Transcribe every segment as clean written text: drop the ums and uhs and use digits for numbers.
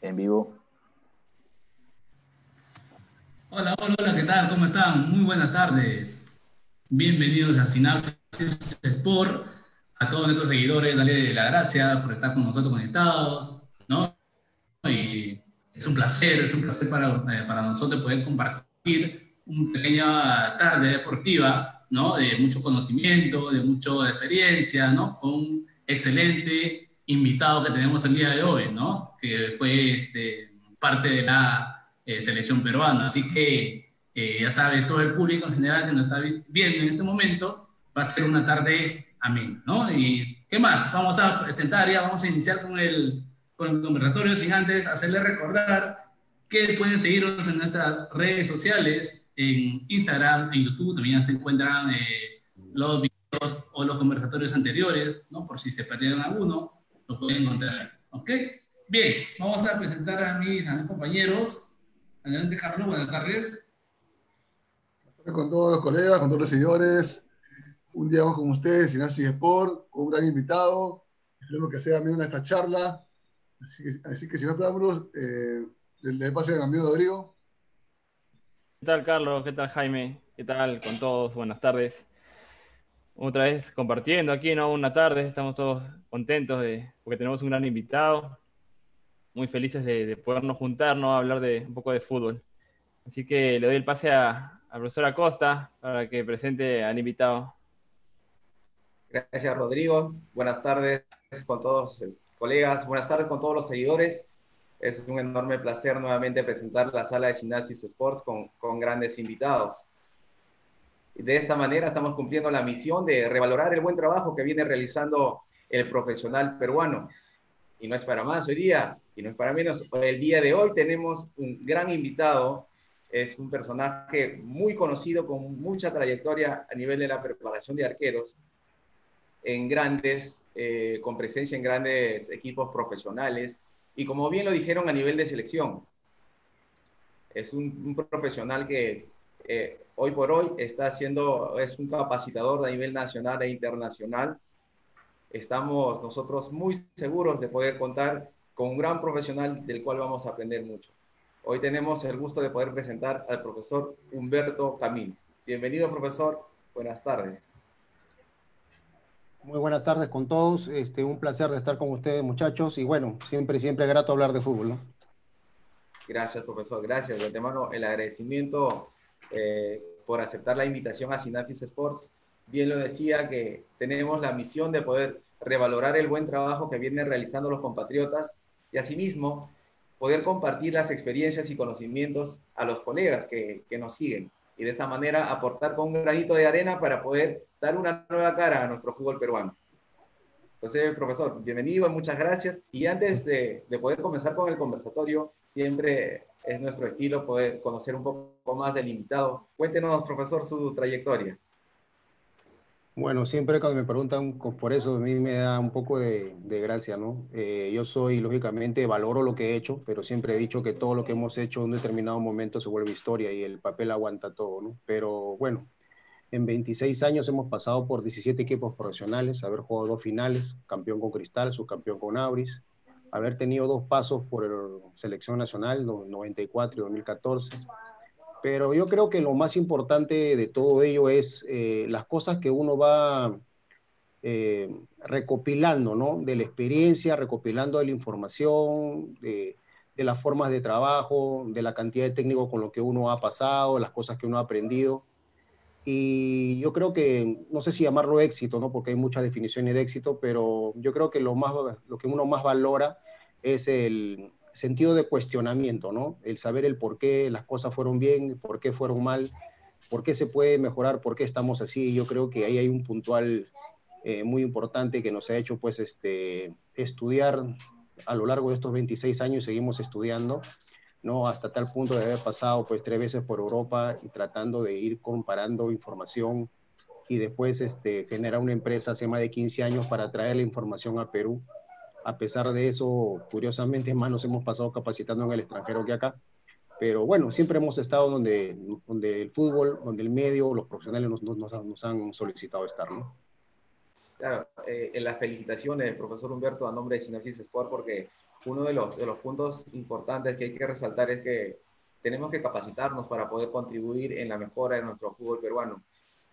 en vivo. Hola, hola, hola, ¿qué tal? ¿Cómo están? Muy buenas tardes. Bienvenidos a Sinapsis Sport. A todos nuestros seguidores, darle las gracias por estar con nosotros conectados, ¿no? Y es un placer para nosotros poder compartir una pequeña tarde deportiva, ¿no? De mucho conocimiento, de mucha experiencia, ¿no? Con un excelente invitado que tenemos el día de hoy, ¿no? Que fue parte de la selección peruana. Así que, ya sabes, todo el público en general que nos está viendo en este momento va a ser una tarde amena, ¿no? Y ¿qué más? Vamos a presentar ya, vamos a iniciar con el conversatorio sin antes hacerle recordar que pueden seguirnos en nuestras redes sociales, en Instagram, en YouTube, también se encuentran los videos o los conversatorios anteriores, ¿no? Por si se perdieron alguno, lo pueden encontrar. ¿Ok? Bien, vamos a presentar a mis compañeros. Adelante, Carlos, buenas tardes. Con todos los colegas, con todos los seguidores. Un día más con ustedes, Sinapsis Sport, con un gran invitado. Esperemos que sea amena esta charla. Así que si no esperamos, le pase el amigo Rodrigo. ¿Qué tal, Carlos? ¿Qué tal, Jaime? ¿Qué tal con todos? Buenas tardes. Otra vez compartiendo aquí, ¿no? Una tarde, estamos todos contentos porque tenemos un gran invitado, muy felices de podernos juntar, ¿no? A hablar de un poco de fútbol. Así que le doy el pase al profesor Acosta para que presente al invitado. Gracias, Rodrigo. Buenas tardes con todos los colegas. Buenas tardes con todos los seguidores. Es un enorme placer nuevamente presentar la sala de Sinapsis Sports con grandes invitados. Y de esta manera estamos cumpliendo la misión de revalorar el buen trabajo que viene realizando el profesional peruano. Y no es para más hoy día, y no es para menos. El día de hoy tenemos un gran invitado. Es un personaje muy conocido, con mucha trayectoria a nivel de la preparación de arqueros, con presencia en grandes equipos profesionales, y como bien lo dijeron, a nivel de selección. Es un profesional que hoy por hoy es un capacitador a nivel nacional e internacional. Estamos nosotros muy seguros de poder contar con un gran profesional del cual vamos a aprender mucho. Hoy tenemos el gusto de poder presentar al profesor Humberto Camín. Bienvenido, profesor. Buenas tardes. Muy buenas tardes con todos. Un placer de estar con ustedes, muchachos. Y bueno, siempre, siempre grato hablar de fútbol, ¿no? Gracias, profesor. Gracias. De antemano, el agradecimiento por aceptar la invitación a Sinapsis Sports. Bien lo decía, que tenemos la misión de poder revalorar el buen trabajo que vienen realizando los compatriotas y asimismo poder compartir las experiencias y conocimientos a los colegas que nos siguen, y de esa manera aportar con un granito de arena para poder dar una nueva cara a nuestro fútbol peruano. Entonces, profesor, bienvenido, muchas gracias. Y antes de poder comenzar con el conversatorio, siempre es nuestro estilo poder conocer un poco más del invitado. Cuéntenos, profesor, su trayectoria. Bueno, siempre cuando me preguntan por eso, a mí me da un poco de gracia, ¿no? Yo soy, lógicamente, valoro lo que he hecho, pero siempre he dicho que todo lo que hemos hecho en un determinado momento se vuelve historia y el papel aguanta todo, ¿no? Pero bueno, en 26 años hemos pasado por 17 equipos profesionales, haber jugado 2 finales, campeón con Cristal, subcampeón con Auris, haber tenido 2 pasos por selección nacional, 94 y 2014. Pero yo creo que lo más importante de todo ello es las cosas que uno va recopilando, ¿no? De la experiencia, recopilando de la información, de las formas de trabajo, de la cantidad de técnicos con lo que uno ha pasado, las cosas que uno ha aprendido. Y yo creo que, no sé si llamarlo éxito, ¿no? Porque hay muchas definiciones de éxito, pero yo creo que lo que uno más valora es el sentido de cuestionamiento, ¿no? El saber el por qué las cosas fueron bien, por qué fueron mal, por qué se puede mejorar, por qué estamos así. Yo creo que ahí hay un puntual muy importante que nos ha hecho, pues, estudiar a lo largo de estos 26 años, seguimos estudiando, ¿no? Hasta tal punto de haber pasado pues 3 veces por Europa y tratando de ir comparando información y después generar una empresa hace más de 15 años para traer la información a Perú. A pesar de eso, curiosamente más nos hemos pasado capacitando en el extranjero que acá. Pero bueno, siempre hemos estado donde el fútbol, donde el medio, los profesionales nos han solicitado estar, ¿no? Claro, en las felicitaciones, profesor Humberto, a nombre de Sinapsis Sport, porque uno de los puntos importantes que hay que resaltar es que tenemos que capacitarnos para poder contribuir en la mejora de nuestro fútbol peruano.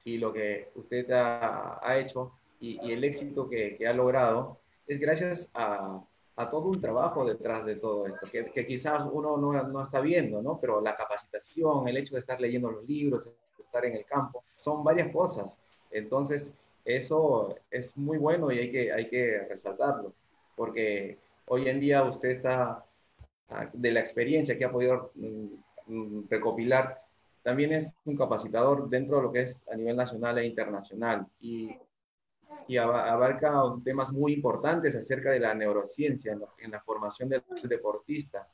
Y lo que usted ha hecho y el éxito que ha logrado es gracias a todo un trabajo detrás de todo esto, que quizás uno no está viendo, ¿no? Pero la capacitación, el hecho de estar leyendo los libros, de estar en el campo, son varias cosas. Entonces, eso es muy bueno y hay que resaltarlo, porque hoy en día usted está, de la experiencia que ha podido recopilar, también es un capacitador dentro de lo que es a nivel nacional e internacional y abarca temas muy importantes acerca de la neurociencia en la formación del deportista.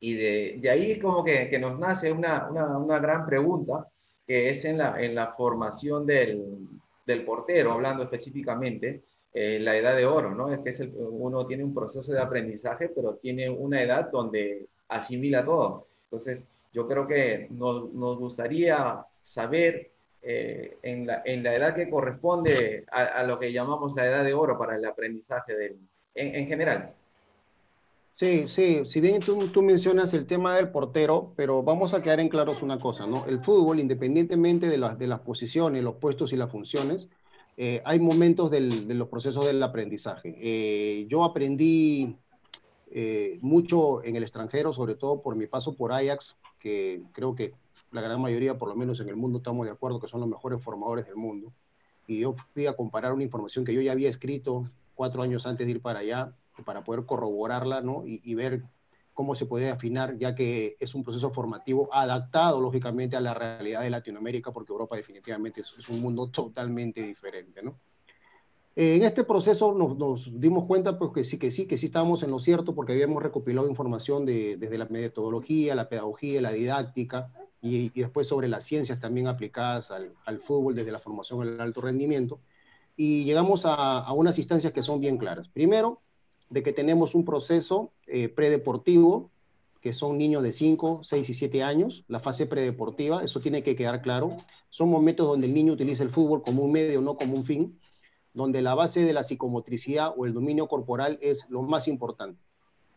Y de ahí como que nos nace una gran pregunta, que es en la formación del portero, hablando específicamente, la edad de oro, ¿no? Es que uno tiene un proceso de aprendizaje, pero tiene una edad donde asimila todo. Entonces, yo creo que nos gustaría saber en la edad que corresponde a lo que llamamos la edad de oro para el aprendizaje en general. Sí, sí, si bien tú mencionas el tema del portero, pero vamos a quedar en claros una cosa, ¿no? El fútbol, independientemente de las posiciones, los puestos y las funciones, hay momentos de los procesos del aprendizaje. Yo aprendí mucho en el extranjero, sobre todo por mi paso por Ajax, que creo que la gran mayoría, por lo menos en el mundo, estamos de acuerdo que son los mejores formadores del mundo. Y yo fui a comparar una información que yo ya había escrito 4 años antes de ir para allá, para poder corroborarla, ¿no? Y ver cómo se puede afinar, ya que es un proceso formativo adaptado, lógicamente, a la realidad de Latinoamérica, porque Europa definitivamente es un mundo totalmente diferente, ¿no? En este proceso nos dimos cuenta pues, que sí estábamos en lo cierto porque habíamos recopilado información desde la metodología, la pedagogía, la didáctica y después sobre las ciencias también aplicadas al fútbol desde la formación al alto rendimiento. Y llegamos a unas instancias que son bien claras. Primero, de que tenemos un proceso predeportivo, que son niños de 5, 6 y 7 años, la fase predeportiva, eso tiene que quedar claro. Son momentos donde el niño utiliza el fútbol como un medio, no como un fin, donde la base de la psicomotricidad o el dominio corporal es lo más importante,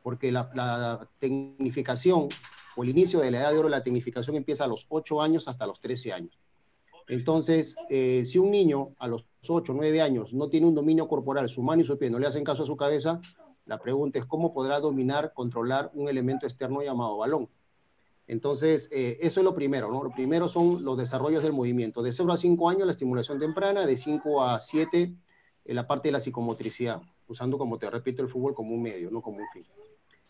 porque la tecnificación o el inicio de la edad de oro, la tecnificación empieza a los 8 años hasta los 13 años. Entonces, si un niño a los 8, 9 años no tiene un dominio corporal, su mano y su pie no le hacen caso a su cabeza, la pregunta es cómo podrá dominar, controlar un elemento externo llamado balón. Entonces, eso es lo primero, ¿no? Lo primero son los desarrollos del movimiento. De 0 a 5 años, la estimulación temprana, de 5 a 7, la parte de la psicomotricidad, usando, como te repito, el fútbol como un medio, no como un fin.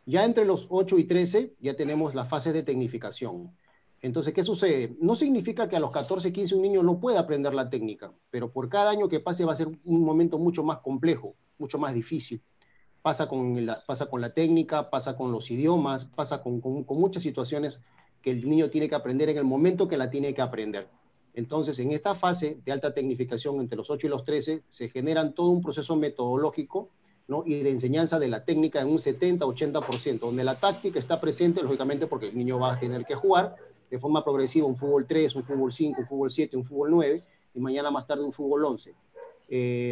Ya entre los 8 y 13 ya tenemos las fases de tecnificación. Entonces, ¿qué sucede? No significa que a los 14, 15 un niño no pueda aprender la técnica, pero por cada año que pase va a ser un momento mucho más complejo, mucho más difícil. Pasa con la técnica, pasa con los idiomas, pasa con muchas situaciones que el niño tiene que aprender en el momento que la tiene que aprender. Entonces, en esta fase de alta tecnificación entre los 8 y los 13, se generan todo un proceso metodológico, ¿no? Y de enseñanza de la técnica en un 70-80%, donde la táctica está presente, lógicamente, porque el niño va a tener que jugar de forma progresiva un fútbol 3, un fútbol 5, un fútbol 7, un fútbol 9, y mañana más tarde un fútbol 11.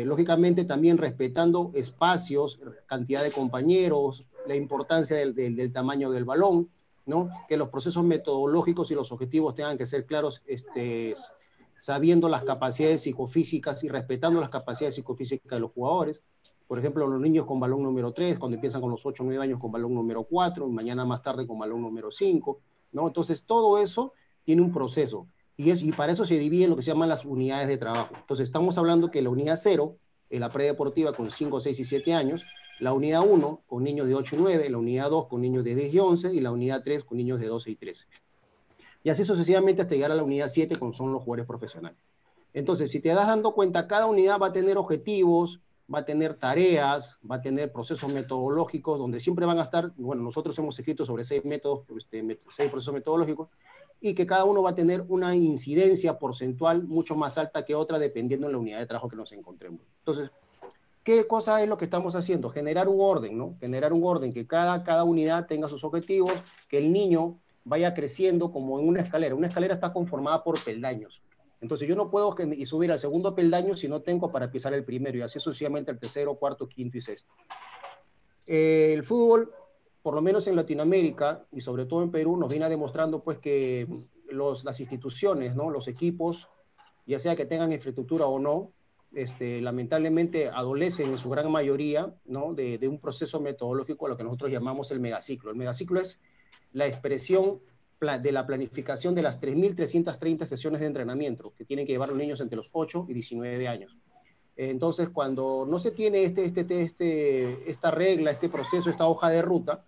Lógicamente también respetando espacios, cantidad de compañeros, la importancia del tamaño del balón, ¿no? Que los procesos metodológicos y los objetivos tengan que ser claros, sabiendo las capacidades psicofísicas y respetando las capacidades psicofísicas de los jugadores. Por ejemplo, los niños con balón número 3, cuando empiezan con los 8 o 9 años con balón número 4, mañana más tarde con balón número 5, ¿no? Entonces, todo eso tiene un proceso. Y para eso se divide en lo que se llaman las unidades de trabajo. Entonces, estamos hablando que la unidad 0, la predeportiva con 5, 6 y 7 años, la unidad 1 con niños de 8 y 9, la unidad 2 con niños de 10 y 11, y la unidad 3 con niños de 12 y 13. Y así sucesivamente hasta llegar a la unidad 7, con son los jugadores profesionales. Entonces, si te das dando cuenta, cada unidad va a tener objetivos, va a tener tareas, va a tener procesos metodológicos, donde siempre van a estar, bueno, nosotros hemos escrito sobre 6 métodos, 6 procesos metodológicos, y que cada uno va a tener una incidencia porcentual mucho más alta que otra, dependiendo de la unidad de trabajo que nos encontremos. Entonces, ¿qué cosa es lo que estamos haciendo? Generar un orden, ¿no? Generar un orden, que cada unidad tenga sus objetivos, que el niño vaya creciendo como en una escalera. Una escalera está conformada por peldaños. Entonces yo no puedo subir al segundo peldaño si no tengo para pisar el primero, y así sucesivamente el tercero, cuarto, quinto y sexto. El fútbol por lo menos en Latinoamérica y sobre todo en Perú, nos viene demostrando pues que las instituciones, ¿no? Los equipos, ya sea que tengan infraestructura o no, lamentablemente adolecen en su gran mayoría, ¿no? de un proceso metodológico a lo que nosotros llamamos el megaciclo. El megaciclo es la expresión de la planificación de las 3.330 sesiones de entrenamiento que tienen que llevar los niños entre los 8 y 19 años. Entonces, cuando no se tiene esta regla, este proceso, esta hoja de ruta,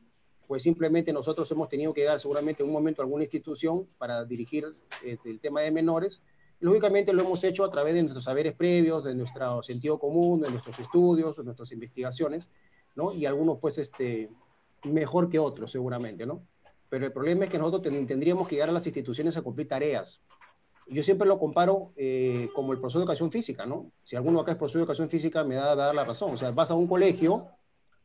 pues simplemente nosotros hemos tenido que dar seguramente en un momento a alguna institución para dirigir el tema de menores. Lógicamente lo hemos hecho a través de nuestros saberes previos, de nuestro sentido común, de nuestros estudios, de nuestras investigaciones, ¿no? Y algunos pues mejor que otros seguramente, ¿no? Pero el problema es que nosotros tendríamos que llegar a las instituciones a cumplir tareas. Yo siempre lo comparo como el profesor de educación física, ¿no? Si alguno acá es profesor de educación física me va a dar la razón. O sea, vas a un colegio,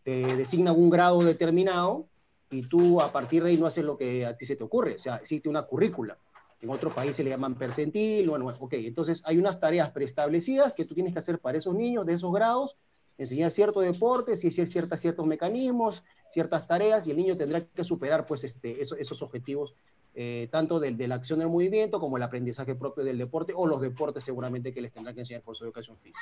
te designan un grado determinado y tú a partir de ahí no haces lo que a ti se te ocurre. O sea, existe una currícula. En otros países le llaman percentil, bueno, ok. Entonces hay unas tareas preestablecidas que tú tienes que hacer para esos niños de esos grados, enseñar ciertos deportes y hacer ciertos mecanismos, ciertas tareas, y el niño tendrá que superar pues esos objetivos, tanto de la acción del movimiento como el aprendizaje propio del deporte, o los deportes seguramente que les tendrá que enseñar por su educación física.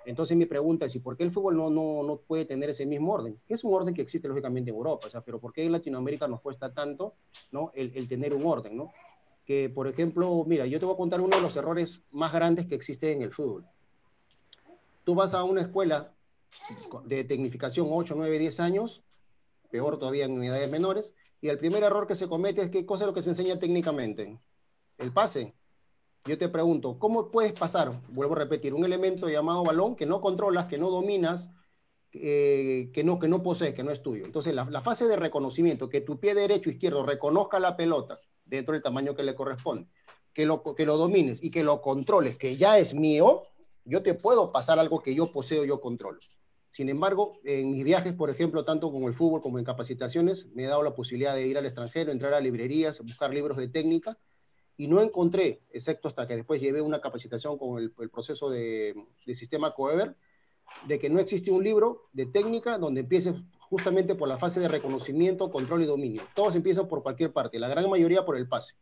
Entonces mi pregunta es, ¿y por qué el fútbol no puede tener ese mismo orden? Es un orden que existe lógicamente en Europa, o sea, pero ¿por qué en Latinoamérica nos cuesta tanto, ¿no? el tener un orden, ¿no? Que, por ejemplo, mira, yo te voy a contar uno de los errores más grandes que existe en el fútbol. Tú vas a una escuela de tecnificación 8, 9, 10 años, peor todavía en unidades menores, y el primer error que se comete es ¿qué cosa es lo que se enseña técnicamente? El pase. Yo te pregunto, ¿cómo puedes pasar, vuelvo a repetir, un elemento llamado balón que no controlas, que no dominas, que no posees, que no es tuyo? Entonces, la fase de reconocimiento, que tu pie derecho o izquierdo reconozca la pelota dentro del tamaño que le corresponde, que lo domines y que lo controles, que ya es mío, yo te puedo pasar algo que yo poseo, yo controlo. Sin embargo, en mis viajes, por ejemplo, tanto con el fútbol como en capacitaciones, me he dado la posibilidad de ir al extranjero, entrar a librerías, buscar libros de técnica, y no encontré, excepto hasta que después llevé una capacitación con el proceso de sistema Coever, de que no existe un libro de técnica donde empiece justamente por la fase de reconocimiento, control y dominio. Todos empiezan por cualquier parte, la gran mayoría por el pase.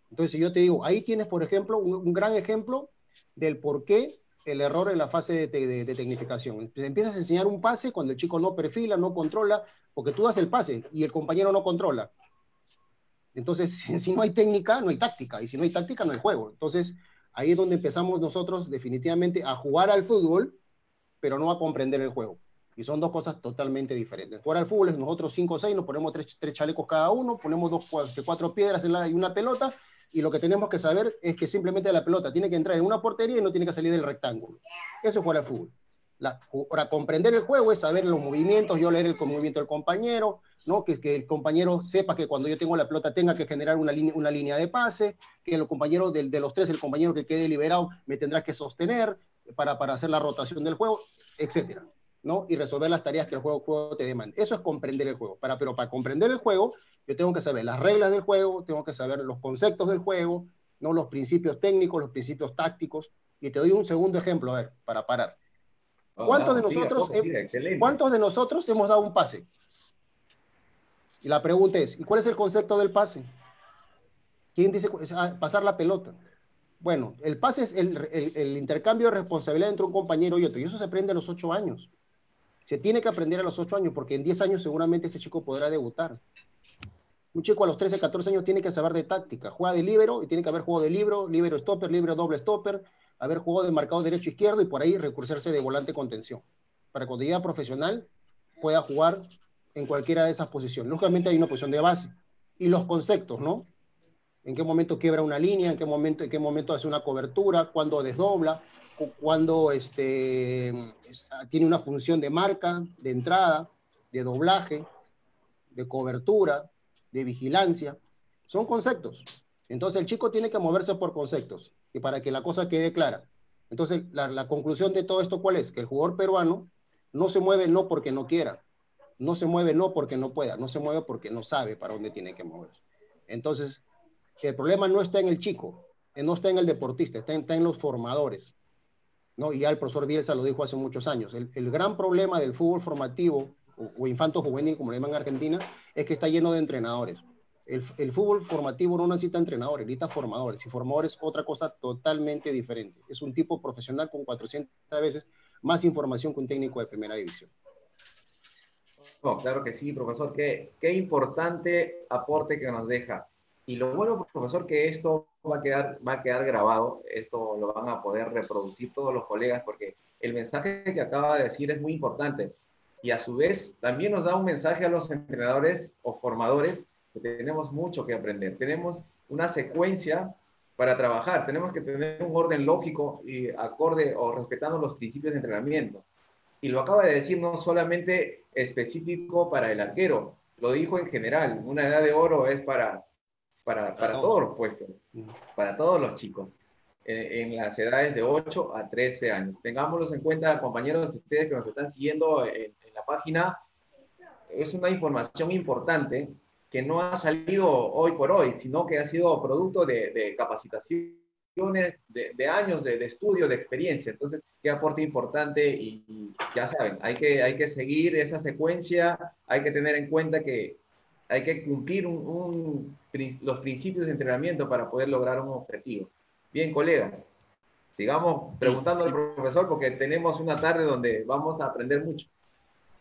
Entonces, si yo te digo, ahí tienes, por ejemplo, un gran ejemplo del por qué el error en la fase de tecnificación. Entonces, empiezas a enseñar un pase cuando el chico no perfila, no controla, porque tú das el pase y el compañero no controla. Entonces, si no hay técnica, no hay táctica, y si no hay táctica, no hay juego. Entonces, ahí es donde empezamos nosotros definitivamente a jugar al fútbol, pero no a comprender el juego. Y son dos cosas totalmente diferentes. Jugar al fútbol es nosotros 5 o 6, nos ponemos tres chalecos cada uno, ponemos 4 piedras y una pelota, y lo que tenemos que saber es que simplemente la pelota tiene que entrar en una portería y no tiene que salir del rectángulo. Eso es jugar al fútbol. Para comprender el juego es saber los movimientos, yo leer el movimiento del compañero, ¿no? Que el compañero sepa que cuando yo tengo la pelota tenga que generar una línea de pase, que el compañero de los tres, el compañero que quede liberado me tendrá que sostener para hacer la rotación del juego, etcétera, ¿no? Y resolver las tareas que el juego te demanda. Eso es comprender el juego. Pero para comprender el juego, yo tengo que saber las reglas del juego, tengo que saber los conceptos del juego, ¿no? Los principios técnicos, los principios tácticos. Y te doy un segundo ejemplo, a ver, para parar. ¿Cuántos de nosotros hemos dado un pase? Y la pregunta es, ¿y cuál es el concepto del pase? ¿Quién dice pasar la pelota? Bueno, el pase es el intercambio de responsabilidad entre un compañero y otro, y eso se aprende a los 8 años. Se tiene que aprender a los 8 años, porque en 10 años seguramente ese chico podrá debutar. Un chico a los 13, 14 años tiene que saber de táctica, juega de líbero, y tiene que haber juego de líbero stopper, líbero doble stopper, haber jugado de marcado derecho-izquierdo, y por ahí recursarse de volante contención, para cuando llegue a profesional pueda jugar en cualquiera de esas posiciones. Lógicamente hay una posición de base. Y los conceptos, ¿no? En qué momento quiebra una línea, en qué momento hace una cobertura, cuándo desdobla, cuándo tiene una función de marca, de entrada, de doblaje, de cobertura, de vigilancia. Son conceptos. Entonces el chico tiene que moverse por conceptos, y para que la cosa quede clara. Entonces la conclusión de todo esto, ¿cuál es? Que el jugador peruano no se mueve no porque no quiera, no se mueve no porque no pueda, no se mueve porque no sabe para dónde tiene que moverse. Entonces, el problema no está en el chico, no está en el deportista, está en los formadores, ¿no? Y ya el profesor Bielsa lo dijo hace muchos años. El gran problema del fútbol formativo o infanto juvenil, como le llaman en Argentina, es que está lleno de entrenadores. El fútbol formativo no necesita entrenadores, necesita formadores. Y formadores es otra cosa totalmente diferente. Es un tipo profesional con 400 veces más información que un técnico de primera división. No, claro que sí, profesor. Qué importante aporte que nos deja. Y lo bueno, profesor, que esto va a quedar grabado. Esto lo van a poder reproducir todos los colegas, porque el mensaje que acaba de decir es muy importante. Y a su vez, también nos da un mensaje a los entrenadores o formadores que tenemos mucho que aprender. Tenemos una secuencia para trabajar. Tenemos que tener un orden lógico y acorde o respetando los principios de entrenamiento. Y lo acaba de decir no solamente específico para el arquero, lo dijo en general. Una edad de oro es para todos los puestos, para todos los chicos, en las edades de 8 a 13 años. Tengámoslos en cuenta, compañeros, ustedes que nos están siguiendo en la página. Es una información importante que no ha salido hoy por hoy, sino que ha sido producto de capacitaciones, de años de estudio, de experiencia. Entonces, qué aporte importante, y ya saben, hay que seguir esa secuencia, hay que tener en cuenta que hay que cumplir los principios de entrenamiento para poder lograr un objetivo. Bien, colegas, sigamos preguntando al profesor, porque tenemos una tarde donde vamos a aprender mucho.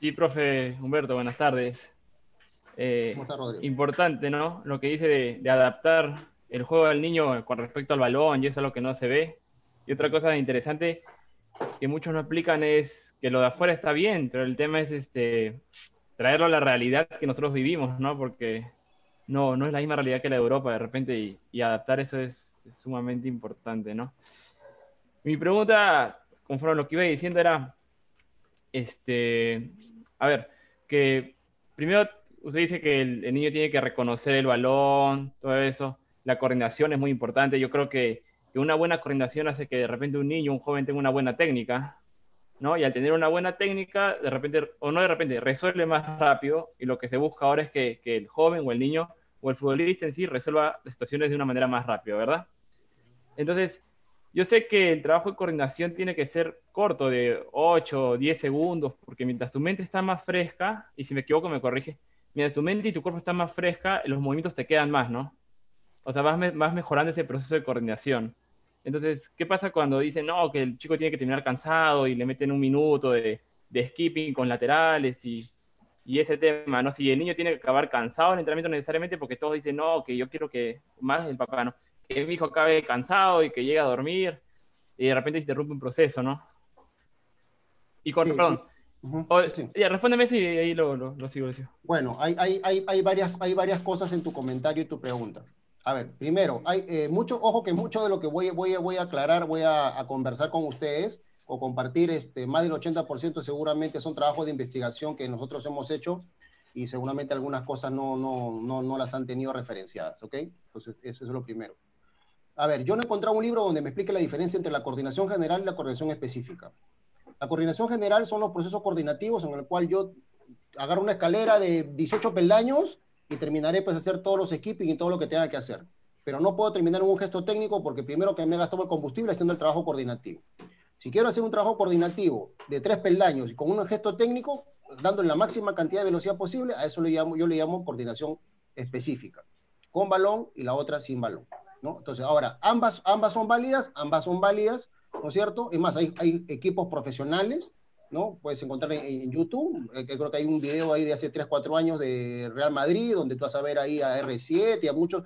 Sí, profe Humberto, buenas tardes. ¿Cómo está, Rodrigo? Importante, ¿no? Lo que dice de adaptar el juego del niño con respecto al balón, y eso es lo que no se ve. Y otra cosa interesante que muchos no aplican es que lo de afuera está bien, pero el tema es traerlo a la realidad que nosotros vivimos, ¿no? Porque no es la misma realidad que la de Europa de repente, y adaptar eso es sumamente importante, ¿no? Mi pregunta, conforme a lo que iba diciendo, era, a ver, que primero usted dice que el niño tiene que reconocer el balón, todo eso, la coordinación es muy importante. Yo creo que una buena coordinación hace que de repente un niño, un joven tenga una buena técnica, ¿no? Y al tener una buena técnica, de repente, o no de repente, resuelve más rápido, y lo que se busca ahora es que el joven o el niño o el futbolista en sí resuelva las situaciones de una manera más rápida, ¿verdad? Entonces, yo sé que el trabajo de coordinación tiene que ser corto, de 8 o 10 segundos, porque mientras tu mente está más fresca, y si me equivoco me corrige, mientras tu mente y tu cuerpo están más fresca, los movimientos te quedan más, ¿no? O sea, vas mejorando ese proceso de coordinación. Entonces, ¿qué pasa cuando dicen, no, que el chico tiene que terminar cansado y le meten un minuto de skipping con laterales y ese tema, ¿no? Si el niño tiene que acabar cansado en el entrenamiento necesariamente, porque todos dicen, no, que yo quiero que, más el papá, ¿no? Que mi hijo acabe cansado y que llegue a dormir, y de repente se interrumpe un proceso, ¿no? Y con, Sí, perdón, sí. ya, respóndeme eso y ahí lo sigo. Bueno, hay varias cosas en tu comentario y tu pregunta. A ver, primero, ojo que mucho de lo que voy a aclarar, voy a conversar con ustedes o compartir, más del 80% seguramente son trabajos de investigación que nosotros hemos hecho, y seguramente algunas cosas no las han tenido referenciadas, ¿ok? Entonces, eso es lo primero. A ver, yo no he encontrado un libro donde me explique la diferencia entre la coordinación general y la coordinación específica. La coordinación general son los procesos coordinativos en el cual yo agarro una escalera de 18 peldaños y terminaré pues hacer todos los skipping y todo lo que tenga que hacer. Pero no puedo terminar en un gesto técnico porque primero que me he gastado el combustible haciendo el trabajo coordinativo. Si quiero hacer un trabajo coordinativo de 3 peldaños y con un gesto técnico, dándole la máxima cantidad de velocidad posible, a eso yo le llamo coordinación específica, con balón y la otra sin balón, ¿no? Entonces, ahora, ambas son válidas, ¿no es cierto? Es más, hay equipos profesionales, ¿no? Puedes encontrar en YouTube, que creo que hay un video ahí de hace 3, 4 años de Real Madrid, donde tú vas a ver ahí a R7 y a muchos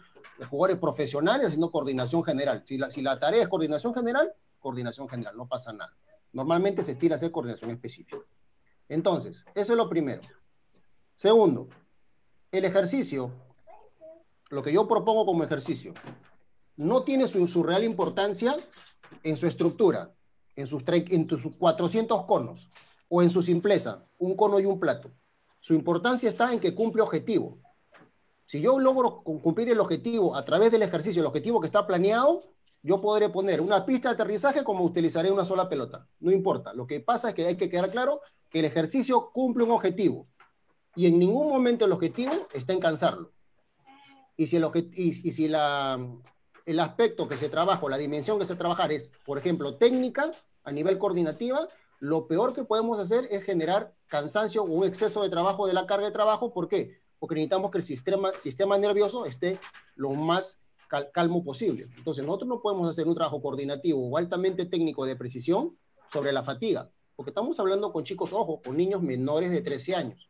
jugadores profesionales haciendo coordinación general. Si la tarea es coordinación general, no pasa nada. Normalmente se estira a hacer coordinación específica. Entonces, eso es lo primero. Segundo, el ejercicio, lo que yo propongo como ejercicio, no tiene su real importancia en su estructura, en sus 400 conos, o en su simpleza, un cono y un plato. Su importancia está en que cumple objetivo. Si yo logro cumplir el objetivo a través del ejercicio, el objetivo que está planeado, yo podré poner una pista de aterrizaje como utilizaré una sola pelota. No importa. Lo que pasa es que hay que quedar claro que el ejercicio cumple un objetivo. Y en ningún momento el objetivo está en cansarlo. Y si el aspecto que se trabaja, la dimensión que se trabaja es, por ejemplo, técnica, a nivel coordinativa, lo peor que podemos hacer es generar cansancio o un exceso de trabajo de la carga de trabajo. ¿Por qué? Porque necesitamos que el sistema nervioso esté lo más calmo posible. Entonces, nosotros no podemos hacer un trabajo coordinativo o altamente técnico de precisión sobre la fatiga, porque estamos hablando con chicos, ojo, con niños menores de 13 años.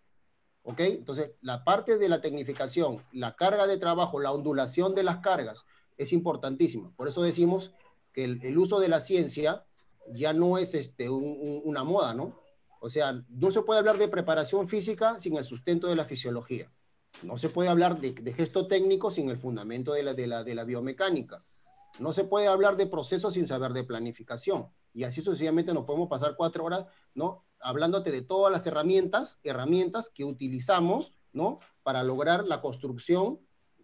¿Ok? Entonces, la parte de la tecnificación, la carga de trabajo, la ondulación de las cargas es importantísima. Por eso decimos que el uso de la ciencia ya no es una moda, ¿no? O sea, no se puede hablar de preparación física sin el sustento de la fisiología. No se puede hablar de gesto técnico sin el fundamento de la biomecánica. No se puede hablar de procesos sin saber de planificación. Y así sucesivamente nos podemos pasar 4 horas, ¿no?, hablándote de todas las herramientas que utilizamos, ¿no?, para lograr la construcción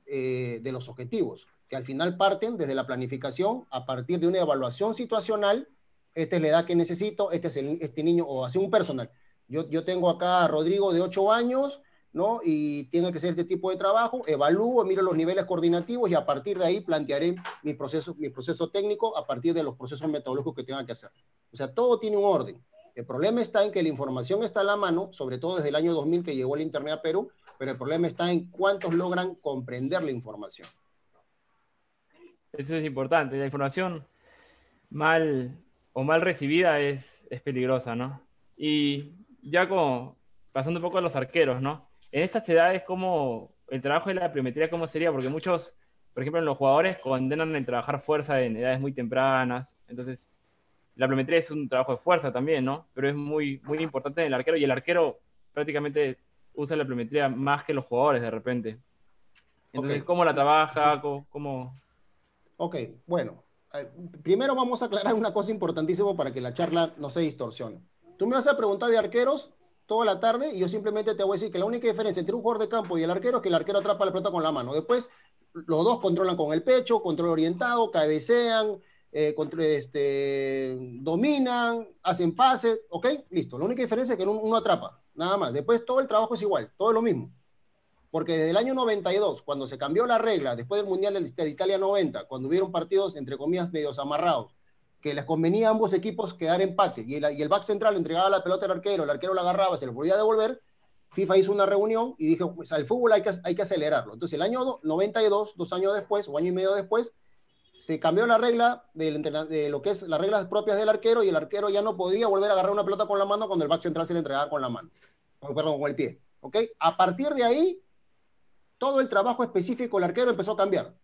de los objetivos, que al final parten desde la planificación a partir de una evaluación situacional. Esta es la edad que necesito, este niño, o hace un personal. Yo tengo acá a Rodrigo de 8 años, ¿no?, y tiene que ser este tipo de trabajo, evalúo, miro los niveles coordinativos y a partir de ahí plantearé mi proceso técnico a partir de los procesos metodológicos que tenga que hacer. O sea, todo tiene un orden. El problema está en que la información está a la mano, sobre todo desde el año 2000 que llegó el Internet a Perú, pero el problema está en cuántos logran comprender la información. Eso es importante. La información mal recibida es peligrosa, ¿no? Y ya como pasando un poco a los arqueros, ¿no? En estas edades, ¿cómo el trabajo de la pliometría cómo sería? Porque muchos, por ejemplo, en los jugadores condenan el trabajar fuerza en edades muy tempranas. Entonces, la pliometría es un trabajo de fuerza también, ¿no? Pero es muy, muy importante en el arquero, y el arquero prácticamente usa la pliometría más que los jugadores de repente. Entonces, Okay. ¿cómo la trabaja? ¿Cómo? Ok, bueno. Primero vamos a aclarar una cosa importantísima para que la charla no se distorsione. Tú me vas a preguntar de arqueros toda la tarde y yo simplemente te voy a decir que la única diferencia entre un jugador de campo y el arquero es que el arquero atrapa la pelota con la mano. Después, los dos controlan con el pecho, control orientado, cabecean, dominan, hacen pases, ¿ok? Listo. La única diferencia es que uno atrapa, nada más. Después todo el trabajo es igual, todo es lo mismo. Porque desde el año 92, cuando se cambió la regla, después del Mundial de Italia 90, cuando hubieron partidos, entre comillas, medios amarrados, que les convenía a ambos equipos quedar empate, y el back central entregaba la pelota al arquero, el arquero la agarraba, se lo podía devolver, FIFA hizo una reunión y dijo, pues, el fútbol hay que acelerarlo. Entonces el año 92, 2 años después, o año y medio después, se cambió la regla de lo que es las reglas propias del arquero, y el arquero ya no podía volver a agarrar una pelota con la mano cuando el back central se le entregaba con la mano, perdón, con el pie. ¿Ok? A partir de ahí, todo el trabajo específico del arquero empezó a cambiar.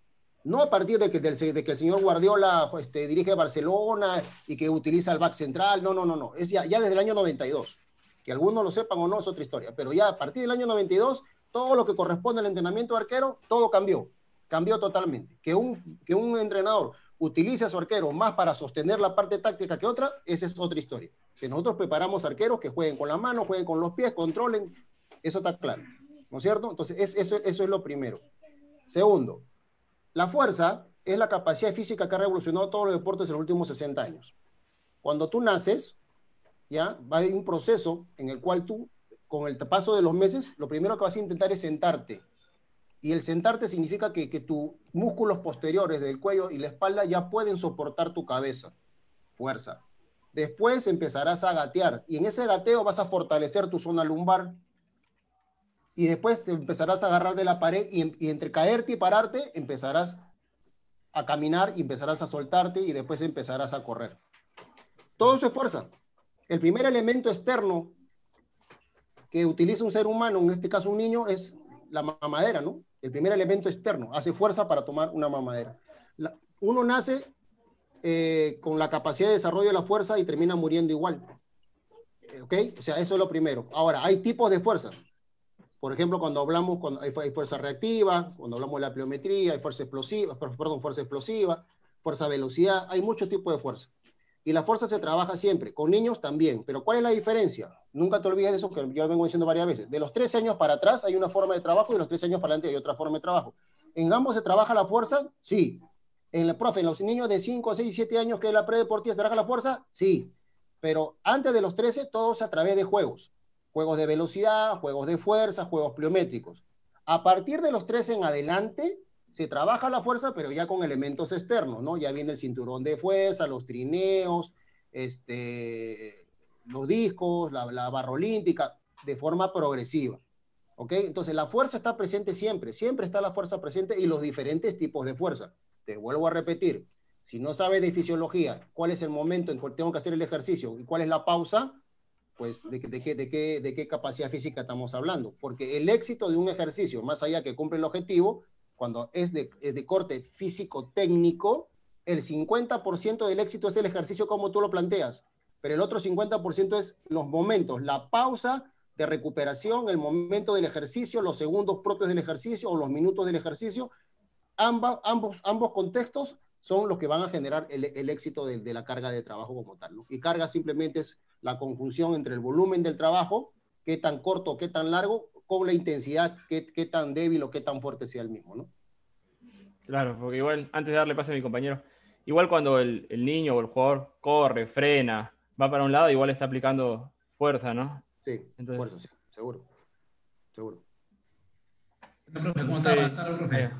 No a partir de que el señor Guardiola dirige Barcelona y que utiliza el back central, no. Es ya desde el año 92. Que algunos lo sepan o no es otra historia, pero ya a partir del año 92, todo lo que corresponde al entrenamiento de arquero, todo cambió totalmente. Que un entrenador utilice a su arquero más para sostener la parte táctica que otra, esa es otra historia. Que nosotros preparamos arqueros que jueguen con la mano, jueguen con los pies, controlen, eso está claro. ¿No es cierto? Entonces, eso es lo primero. Segundo, la fuerza es la capacidad física que ha revolucionado todos los deportes en los últimos 60 años. Cuando tú naces, ya va a haber un proceso en el cual tú, con el paso de los meses, lo primero que vas a intentar es sentarte. Y el sentarte significa que tus músculos posteriores del cuello y la espalda ya pueden soportar tu cabeza. Fuerza. Después empezarás a gatear. Y en ese gateo vas a fortalecer tu zona lumbar. Y después te empezarás a agarrar de la pared y entre caerte y pararte empezarás a caminar y empezarás a soltarte y después empezarás a correr. Todo eso es fuerza. El primer elemento externo que utiliza un ser humano, en este caso un niño, es la mamadera, ¿no? El primer elemento externo hace fuerza para tomar una mamadera. Uno nace con la capacidad de desarrollo de la fuerza y termina muriendo igual. ¿Ok? O sea, eso es lo primero. Ahora, hay tipos de fuerza. Por ejemplo, cuando hay fuerza reactiva, cuando hablamos de la pliometría, hay fuerza explosiva, fuerza velocidad, hay muchos tipos de fuerza. Y la fuerza se trabaja siempre, con niños también. Pero ¿cuál es la diferencia? Nunca te olvides de eso, que yo vengo diciendo varias veces. De los 13 años para atrás hay una forma de trabajo y de los 13 años para adelante hay otra forma de trabajo. ¿En ambos se trabaja la fuerza? Sí. En los niños de 5, 6, 7 años, que es la predeportiva, ¿se trabaja la fuerza? Sí. Pero antes de los 13, todos a través de juegos. Juegos de velocidad, juegos de fuerza, juegos pliométricos. A partir de los 13 en adelante, se trabaja la fuerza, pero ya con elementos externos, ¿no? Ya viene el cinturón de fuerza, los trineos, los discos, la barra olímpica. de forma progresiva. ¿Ok? Entonces, la fuerza está presente siempre, siempre está la fuerza presente y los diferentes tipos de fuerza. Te vuelvo a repetir, si no sabes de fisiología, cuál es el momento en que tengo que hacer el ejercicio y cuál es la pausa, pues de qué capacidad física estamos hablando. Porque el éxito de un ejercicio, más allá que cumple el objetivo, cuando es de corte físico-técnico, el 50% del éxito es el ejercicio como tú lo planteas, pero el otro 50% es los momentos, la pausa de recuperación, el momento del ejercicio, los segundos propios del ejercicio o los minutos del ejercicio. Ambos contextos son los que van a generar el éxito de la carga de trabajo como tal, ¿no? Y carga simplemente es la conjunción entre el volumen del trabajo, qué tan corto, qué tan largo, con la intensidad, qué tan débil o qué tan fuerte sea el mismo, ¿no? Claro, porque igual, antes de darle paso a mi compañero, igual cuando el niño o el jugador corre, frena, va para un lado, igual está aplicando fuerza, ¿no? Sí, Entonces, fuerza, sí, seguro. Profe, ¿cómo no está? sé, Buenas tardes, profe.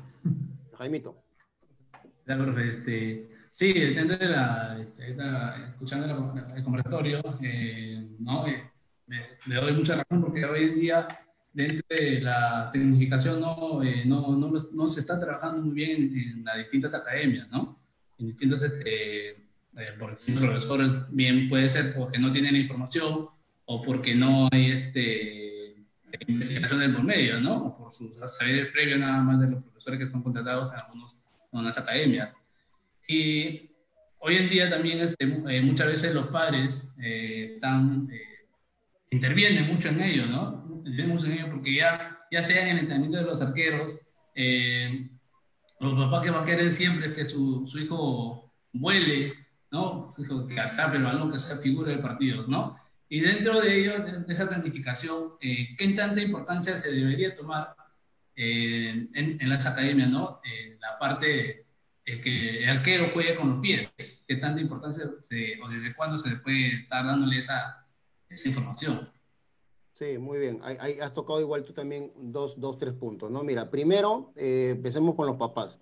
Jaimito. Ya, profe, sí, dentro de escuchando el conversatorio, ¿no? Me doy mucha razón porque hoy en día, dentro de la tecnificación, no se está trabajando muy bien en las distintas academias, ¿no? En distintos, por ejemplo, profesores, bien puede ser porque no tienen la información o porque no hay investigación del por medio, ¿no? O por sus saberes previos nada más de los profesores que son contratados en algunas academias. Y hoy en día también muchas veces los padres intervienen mucho en ello, ¿no? Intervienen mucho en ello porque ya sea en el entrenamiento de los arqueros, los papás que van a querer siempre es que su hijo vuele, ¿no? Su hijo que atrape el balón, que sea figura del partido, ¿no? Y dentro de ello, de esa planificación, ¿qué tanta importancia se debería tomar en las academias, ¿no? La parte que el arquero juegue con los pies, ¿qué tanta importancia o desde cuándo se puede estar dándole esa información? Sí, muy bien. Ahí has tocado igual tú también tres puntos, ¿no? Mira, primero, empecemos con los papás.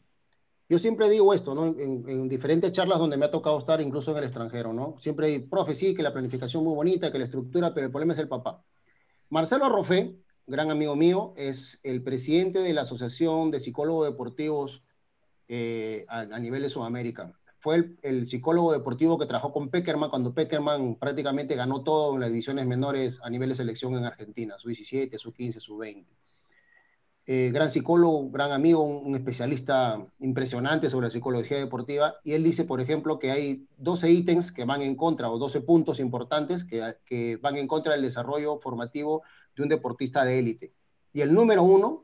Yo siempre digo esto, ¿no? En diferentes charlas donde me ha tocado estar, incluso en el extranjero, ¿no? Siempre digo, profe, sí, que la planificación muy bonita, que la estructura, pero el problema es el papá. Marcelo Arrofé, gran amigo mío, es el presidente de la Asociación de Psicólogos Deportivos a nivel de Sudamérica. Fue el psicólogo deportivo que trabajó con Peckerman cuando Peckerman prácticamente ganó todo en las divisiones menores a nivel de selección en Argentina, su 17, su 15, su 20. Gran psicólogo, gran amigo, un especialista impresionante sobre la psicología deportiva, y él dice, por ejemplo, que hay 12 ítems que van en contra, o 12 puntos importantes que van en contra del desarrollo formativo de un deportista de élite. Y el número 1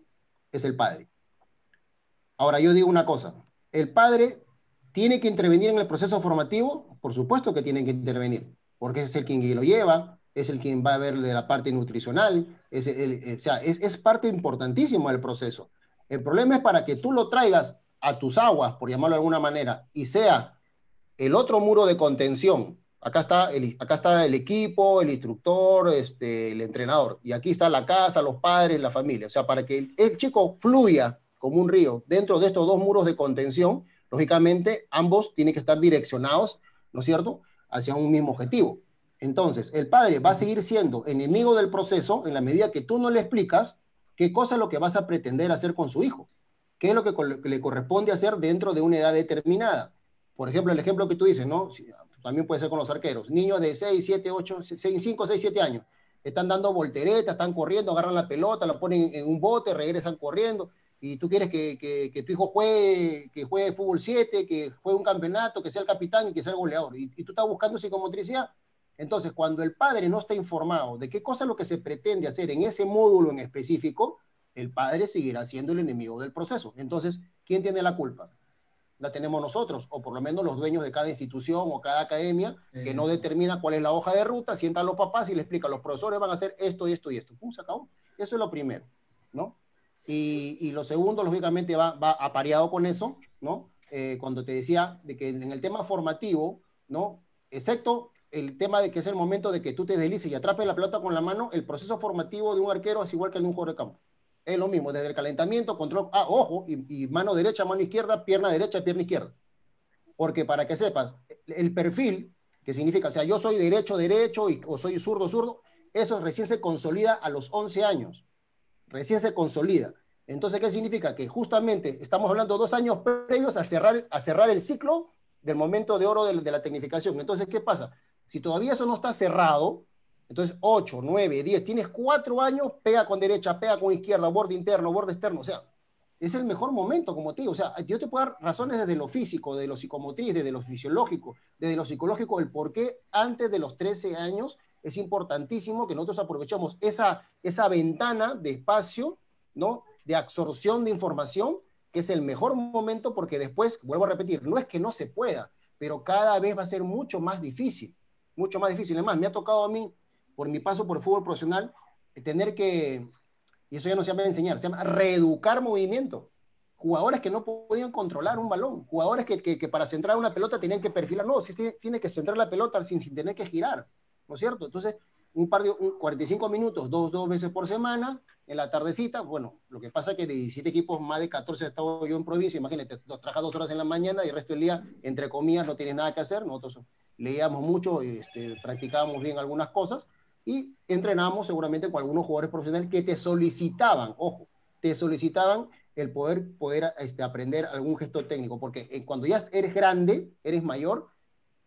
es el padre. Ahora, yo digo una cosa, ¿el padre tiene que intervenir en el proceso formativo? Por supuesto que tiene que intervenir, porque es el quien lo lleva, es el quien va a ver de la parte nutricional, o sea, es parte importantísima del proceso. El problema es para que tú lo traigas a tus aguas, por llamarlo de alguna manera, y sea el otro muro de contención. Acá está el equipo, el instructor, el entrenador, y aquí está la casa, los padres, la familia. O sea, para que el chico fluya como un río dentro de estos dos muros de contención, lógicamente ambos tienen que estar direccionados, ¿no es cierto?, hacia un mismo objetivo. Entonces, el padre va a seguir siendo enemigo del proceso en la medida que tú no le explicas qué cosa es lo que vas a pretender hacer con su hijo, qué es lo que le corresponde hacer dentro de una edad determinada. Por ejemplo, el ejemplo que tú dices, ¿no? También puede ser con los arqueros. Niños de 6, 7, 8, 5, 6, 7 años. Están dando volteretas, están corriendo, agarran la pelota, la ponen en un bote, regresan corriendo. Y tú quieres que tu hijo juegue fútbol 7, que juegue un campeonato, que sea el capitán y que sea el goleador. Y tú estás buscando psicomotricidad. Entonces, cuando el padre no está informado de qué cosa es lo que se pretende hacer en ese módulo en específico, el padre seguirá siendo el enemigo del proceso. Entonces, ¿quién tiene la culpa? La tenemos nosotros, o por lo menos los dueños de cada institución o cada academia, que no determina cuál es la hoja de ruta, sientan los papás y le explican, los profesores van a hacer esto y esto y esto. ¡Pum! Se acabó. Eso es lo primero, ¿no? Y lo segundo, lógicamente, va apareado con eso, ¿no? Cuando te decía de que en el tema formativo, ¿no? Excepto el tema de que es el momento de que tú te deslices y atrapes la pelota con la mano, el proceso formativo de un arquero es igual que el de un jugador de campo. Es lo mismo, desde el calentamiento, control, ojo, y mano derecha, mano izquierda, pierna derecha, pierna izquierda. Porque para que sepas, el perfil, que significa, o sea, yo soy derecho, o soy zurdo, eso recién se consolida a los 11 años. Recién se consolida. Entonces, ¿qué significa? Que justamente estamos hablando 2 años previos a cerrar el ciclo del momento de oro de la tecnificación. Entonces, ¿qué pasa? Si todavía eso no está cerrado, entonces 8, 9, 10, tienes 4 años, pega con derecha, pega con izquierda, borde interno, borde externo, o sea, es el mejor momento, como te digo. O sea, yo te puedo dar razones desde lo físico, de lo psicomotriz, desde lo fisiológico, desde lo psicológico, el por qué antes de los 13 años es importantísimo que nosotros aprovechemos esa ventana de espacio, ¿no?, de absorción de información, que es el mejor momento, porque después, vuelvo a repetir, no es que no se pueda, pero cada vez va a ser mucho más difícil, mucho más difícil. Además, me ha tocado a mí, por mi paso por el fútbol profesional, tener que, y eso ya no se llama enseñar, se llama reeducar movimiento. Jugadores que no podían controlar un balón, jugadores que para centrar una pelota tenían que perfilar, no, si tiene que centrar la pelota sin tener que girar, ¿no es cierto? Entonces, 45 minutos, dos veces por semana, en la tardecita. Bueno, lo que pasa es que de 17 equipos, más de 14 he estado yo en provincia. Imagínate, trabajas 2 horas en la mañana y el resto del día, entre comillas, no tienes nada que hacer. Nosotros leíamos mucho, practicábamos bien algunas cosas y entrenábamos seguramente con algunos jugadores profesionales que te solicitaban, ojo, te solicitaban el poder aprender algún gesto técnico, porque cuando ya eres grande, eres mayor,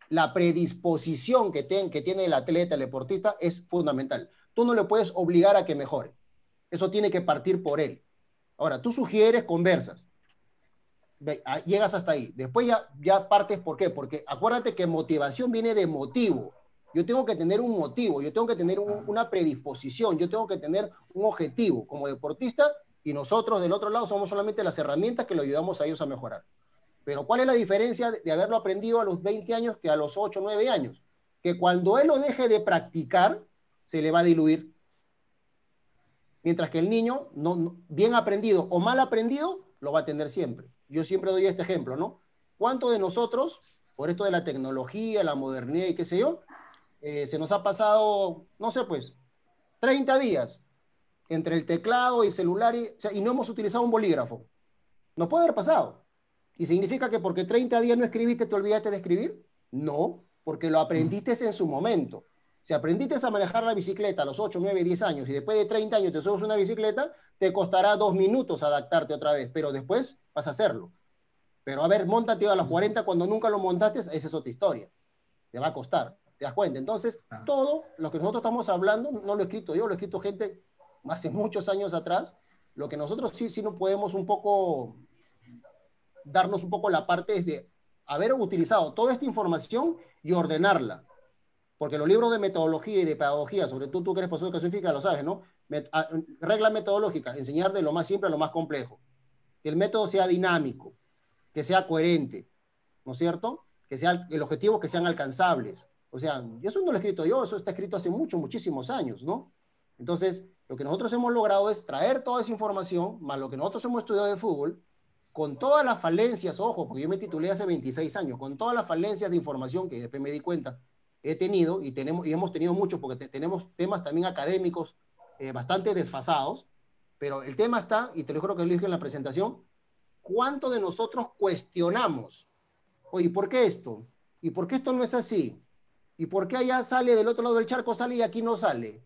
la predisposición que tiene el atleta, el deportista, es fundamental. Tú no le puedes obligar a que mejore. Eso tiene que partir por él. Ahora, tú sugieres, conversas. Llegas hasta ahí. Después ya partes, ¿por qué? Porque acuérdate que motivación viene de motivo. Yo tengo que tener un motivo, yo tengo que tener una predisposición, yo tengo que tener un objetivo como deportista, y nosotros del otro lado somos solamente las herramientas que le ayudamos a ellos a mejorar. Pero ¿cuál es la diferencia de haberlo aprendido a los 20 años que a los 8 o 9 años? Que cuando él lo deje de practicar, se le va a diluir. Mientras que el niño, bien aprendido o mal aprendido, lo va a tener siempre. Yo siempre doy este ejemplo, ¿no? ¿Cuántos de nosotros, por esto de la tecnología, la modernidad y qué sé yo, se nos ha pasado, no sé, pues, 30 días entre el teclado y el celular y no hemos utilizado un bolígrafo? No puede haber pasado. ¿Y significa que porque 30 días no escribiste, te olvidaste de escribir? No, porque lo aprendiste en su momento. Si aprendiste a manejar la bicicleta a los 8, 9, 10 años y después de 30 años te subes una bicicleta, te costará 2 minutos adaptarte otra vez, pero después vas a hacerlo. Pero a ver, móntate a los 40 cuando nunca lo montaste, esa es otra historia. Te va a costar, ¿te das cuenta? Entonces, todo lo que nosotros estamos hablando, no lo he escrito yo, lo he escrito gente hace muchos años atrás. Lo que nosotros sí no podemos un poco darnos un poco la parte es de haber utilizado toda esta información y ordenarla. Porque los libros de metodología y de pedagogía, sobre todo tú que eres profesor de educación física, lo sabes, ¿no? Regla metodológica, enseñar de lo más simple a lo más complejo. Que el método sea dinámico, que sea coherente, ¿no es cierto? Que sean el objetivo, que sean alcanzables. O sea, eso no lo he escrito yo, eso está escrito hace muchísimos años, ¿no? Entonces, lo que nosotros hemos logrado es traer toda esa información, más lo que nosotros hemos estudiado de fútbol, con todas las falencias, ojo, porque yo me titulé hace 26 años, con todas las falencias de información que después me di cuenta, he tenido y hemos tenido muchos, porque tenemos temas también académicos bastante desfasados, pero el tema está, y te lo juro que lo dije en la presentación, ¿cuánto de nosotros cuestionamos? Oye, ¿por qué esto? ¿Y por qué esto no es así? ¿Y por qué allá sale del otro lado del charco, sale y aquí no sale?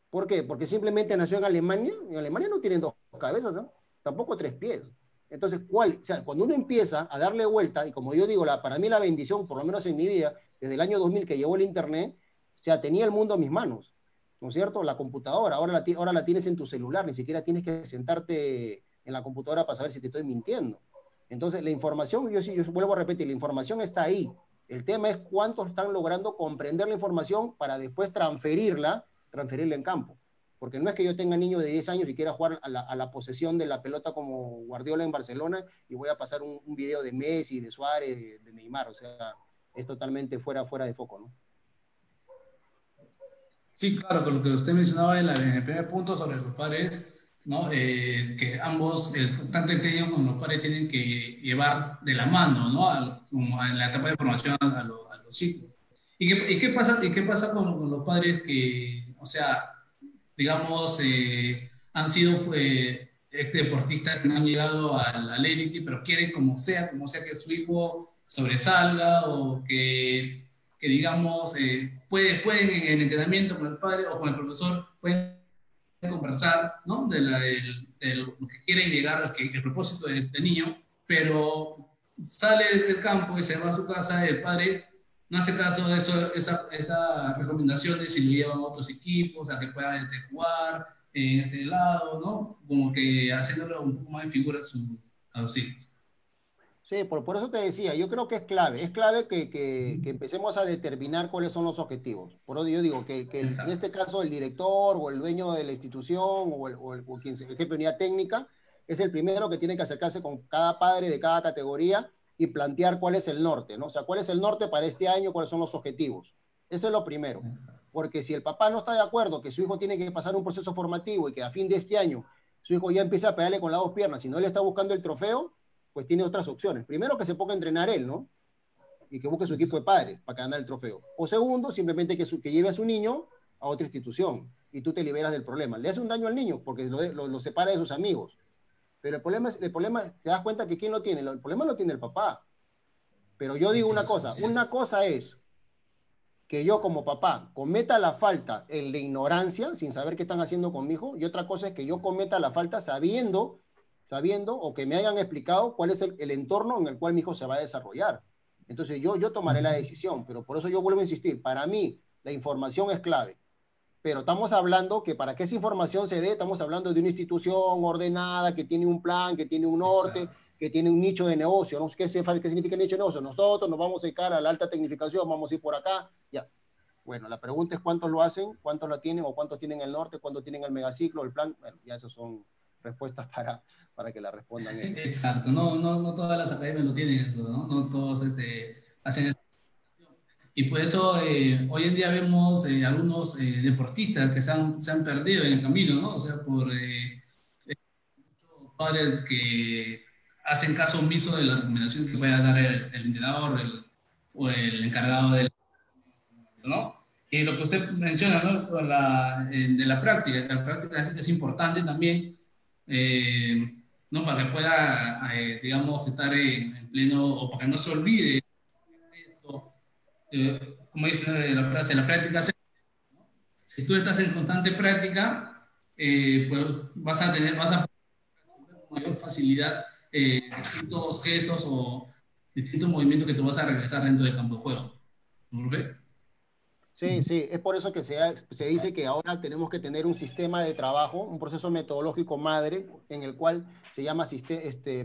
¿Por qué? Porque simplemente nació en Alemania. En Alemania no tienen 2 cabezas, ¿no? Tampoco 3 pies. Entonces, o sea, cuando uno empieza a darle vuelta, y como yo digo, para mí la bendición, por lo menos en mi vida, desde el año 2000 que llegó el Internet, o sea, tenía el mundo a mis manos, ¿no es cierto? La computadora, ahora la tienes en tu celular, ni siquiera tienes que sentarte en la computadora para saber si te estoy mintiendo. Entonces, la información, yo vuelvo a repetir, la información está ahí. El tema es cuántos están logrando comprender la información para después transferirla en campo. Porque no es que yo tenga niño de 10 años y quiera jugar a la posesión de la pelota como Guardiola en Barcelona y voy a pasar un video de Messi, de Suárez, de Neymar. O sea, es totalmente fuera de foco, ¿no? Sí, claro, con lo que usted mencionaba en el primer punto sobre los padres, ¿no? Que ambos, tanto el técnico como los padres, tienen que llevar de la mano, ¿no? Como en la etapa de formación a los chicos. ¿Y qué pasa con los padres que, o sea, digamos, han sido deportistas que no han llegado al élite, pero quieren como sea que su hijo sobresalga o que que digamos, pueden en el entrenamiento con el padre o con el profesor, pueden conversar, ¿no? De lo que quieren llegar, el propósito del niño, pero sale del campo y se va a su casa, el padre no hace caso de esas recomendaciones y lo llevan a otros equipos, a que puedan jugar en este lado, ¿no? Como que haciéndole un poco más de figura a los hijos. Sí, por eso te decía, yo creo que es clave que empecemos a determinar cuáles son los objetivos. Por eso yo digo en este caso el director o el dueño de la institución o quien sea el jefe de unidad técnica es el primero que tiene que acercarse con cada padre de cada categoría y plantear cuál es el norte, ¿no? O sea, cuál es el norte para este año, cuáles son los objetivos. Eso es lo primero. Porque si el papá no está de acuerdo que su hijo tiene que pasar un proceso formativo y que a fin de este año su hijo ya empieza a pegarle con las dos piernas y no le está buscando el trofeo, pues tiene otras opciones. Primero, que se ponga a entrenar él, ¿no? Y que busque su equipo de padres para ganar el trofeo. O segundo, simplemente que lleve a su niño a otra institución y tú te liberas del problema. Le hace un daño al niño porque lo separa de sus amigos. Pero el problema, te das cuenta que ¿quién lo tiene? El problema lo tiene el papá. Pero yo digo una cosa es que yo como papá cometa la falta en la ignorancia, sin saber qué están haciendo con mi hijo, y otra cosa es que yo cometa la falta sabiendo o que me hayan explicado cuál es el entorno en el cual mi hijo se va a desarrollar. Entonces yo tomaré la decisión, pero por eso yo vuelvo a insistir, para mí la información es clave, pero estamos hablando que para que esa información se dé, estamos hablando de una institución ordenada, que tiene un plan, que tiene un norte, que tiene un nicho de negocio, ¿no? ¿Qué significa nicho de negocio? Nosotros nos vamos a dedicar a la alta tecnificación, vamos a ir por acá, ya. Bueno, la pregunta es cuántos lo hacen, cuántos la tienen, o cuántos tienen el norte, cuántos tienen el megaciclo, el plan. Bueno, ya esos son respuestas para que la respondan ellos. Exacto, no todas las academias lo tienen eso, ¿no? No todos hacen eso. Y por eso hoy en día vemos algunos deportistas que se han perdido en el camino, ¿no? O sea, por muchos padres que hacen caso omiso de la recomendación que pueda dar el entrenador o el encargado del, ¿no? Y lo que usted menciona, ¿no? De la práctica es importante también, ¿no? Para que pueda, digamos, estar en pleno, o para que no se olvide esto, como dice la frase, la práctica. Si tú estás en constante práctica, pues vas a resolver con mayor facilidad distintos gestos o distintos movimientos que tú vas a regresar dentro del campo de juego. ¿No lo ves? Sí, sí, es por eso que se dice que ahora tenemos que tener un sistema de trabajo, un proceso metodológico madre, en el cual se llama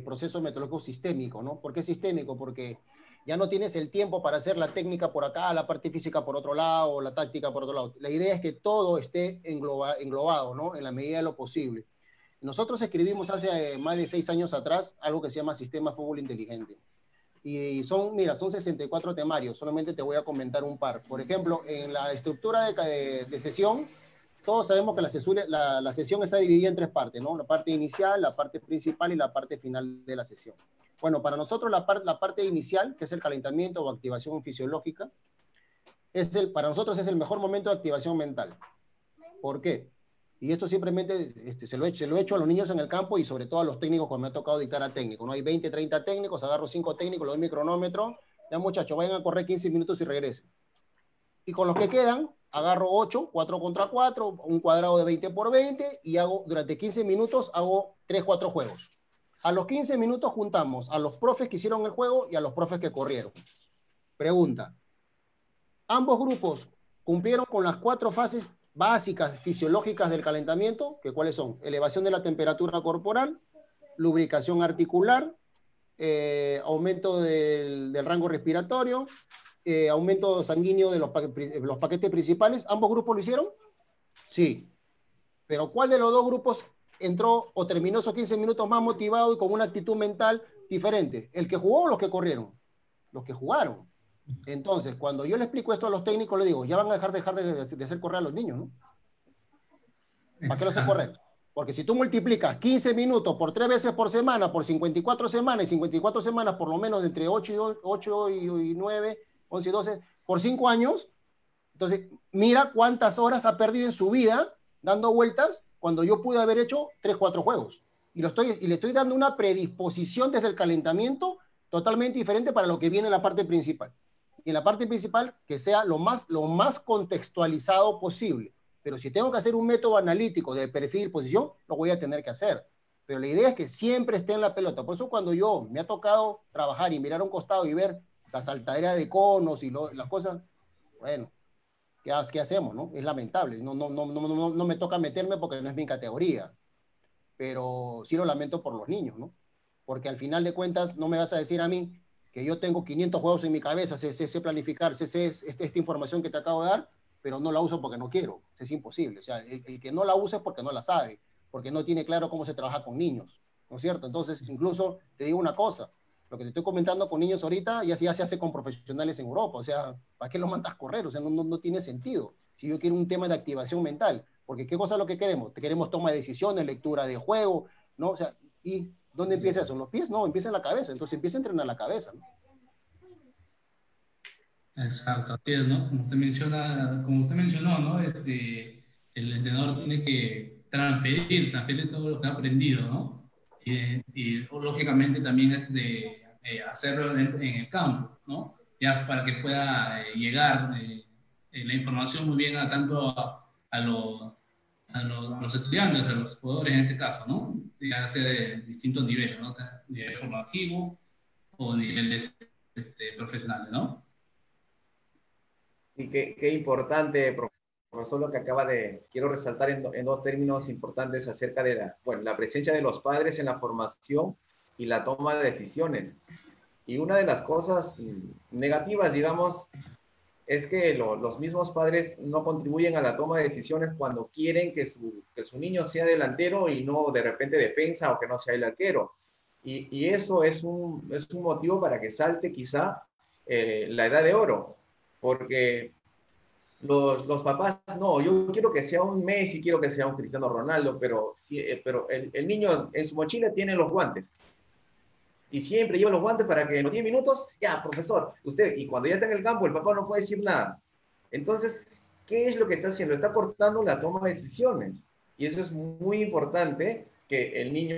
proceso metodológico sistémico, ¿no? ¿Por qué sistémico? Porque ya no tienes el tiempo para hacer la técnica por acá, la parte física por otro lado, la táctica por otro lado. La idea es que todo esté englobado, ¿no? En la medida de lo posible. Nosotros escribimos hace más de 6 años atrás algo que se llama Sistema Fútbol Inteligente. Y son 64 temarios, solamente te voy a comentar un par. Por ejemplo, en la estructura de sesión, todos sabemos que la sesión está dividida en 3 partes, ¿no? La parte inicial, la parte principal y la parte final de la sesión. Bueno, para nosotros la parte inicial, que es el calentamiento o activación fisiológica, para nosotros es el mejor momento de activación mental. ¿Por qué? Y esto simplemente se lo he hecho a los niños en el campo y sobre todo a los técnicos cuando me ha tocado dictar a técnicos. ¿No? Hay 20, 30 técnicos, agarro 5 técnicos, le doy mi cronómetro, ya muchachos, vayan a correr 15 minutos y regresen. Y con los que quedan, agarro 8, 4 contra 4, un cuadrado de 20 por 20 y durante 15 minutos hago 3, 4 juegos. A los 15 minutos juntamos a los profes que hicieron el juego y a los profes que corrieron. Pregunta. ¿Ambos grupos cumplieron con las 4 fases básicas fisiológicas del calentamiento? ¿Que cuáles son? Elevación de la temperatura corporal, lubricación articular, aumento del rango respiratorio, aumento sanguíneo de los paquetes principales. ¿Ambos grupos lo hicieron? Sí. Pero ¿cuál de los 2 grupos entró o terminó esos 15 minutos más motivado y con una actitud mental diferente? ¿El que jugó o los que corrieron? Los que jugaron. Entonces, cuando yo le explico esto a los técnicos, le digo, ya van a dejar de hacer correr a los niños, ¿no? ¿Para qué lo hacen correr? Porque si tú multiplicas 15 minutos por 3 veces por semana, por 54 semanas, y 54 semanas por lo menos entre 8 y 9, 11 y 12, por 5 años, entonces mira cuántas horas ha perdido en su vida dando vueltas cuando yo pude haber hecho 3, 4 juegos. Y le estoy dando una predisposición desde el calentamiento totalmente diferente para lo que viene en la parte principal. en la parte principal que sea lo más contextualizado posible. Pero si tengo que hacer un método analítico de perfil y posición, lo voy a tener que hacer. Pero la idea es que siempre esté en la pelota. Por eso cuando me ha tocado trabajar y mirar a un costado y ver la saltadera de conos y las cosas, bueno, ¿qué hacemos, no? Es lamentable. No me toca meterme porque no es mi categoría. Pero sí lo lamento por los niños, ¿no? Porque al final de cuentas no me vas a decir a mí que yo tengo 500 juegos en mi cabeza, sé planificar, sé esta información que te acabo de dar, pero no la uso porque no quiero. Es imposible. O sea, el que no la usa es porque no la sabe, porque no tiene claro cómo se trabaja con niños, ¿no es cierto? Entonces, incluso te digo una cosa, lo que te estoy comentando con niños ahorita ya se hace con profesionales en Europa. O sea, ¿para qué lo mandas a correr? O sea, no tiene sentido. Si yo quiero un tema de activación mental, porque ¿qué cosa es lo que queremos? Queremos toma de decisiones, lectura de juego, ¿no? O sea, ¿y dónde empieza eso? ¿En los pies? No, empieza en la cabeza. Entonces empieza a entrenar la cabeza, ¿no? Exacto, así es, ¿no? Como usted mencionó, ¿no? El entrenador tiene que transferir todo lo que ha aprendido, ¿no? Y lógicamente también hacerlo en el campo, ¿no? Ya para que pueda llegar la información muy bien a los estudiantes, a los jugadores en este caso, ¿no? Ya sea de distintos niveles, ¿no? Nivel formativo o niveles profesionales, ¿no? Y qué importante, profesor, lo que quiero resaltar en dos términos importantes acerca de la presencia de los padres en la formación y la toma de decisiones. Y una de las cosas negativas, digamos, es que los mismos padres no contribuyen a la toma de decisiones cuando quieren que su niño sea delantero y no de repente defensa, o que no sea el arquero. Y eso es un motivo para que salte quizá la edad de oro, porque los papás, no, yo quiero que sea un Messi, quiero que sea un Cristiano Ronaldo, pero el niño en su mochila tiene los guantes. Y siempre lleva los guantes para que en los 10 minutos, ya, profesor, usted, y cuando ya está en el campo, el papá no puede decir nada. Entonces, ¿qué es lo que está haciendo? Está cortando la toma de decisiones. Y eso es muy importante, que el niño,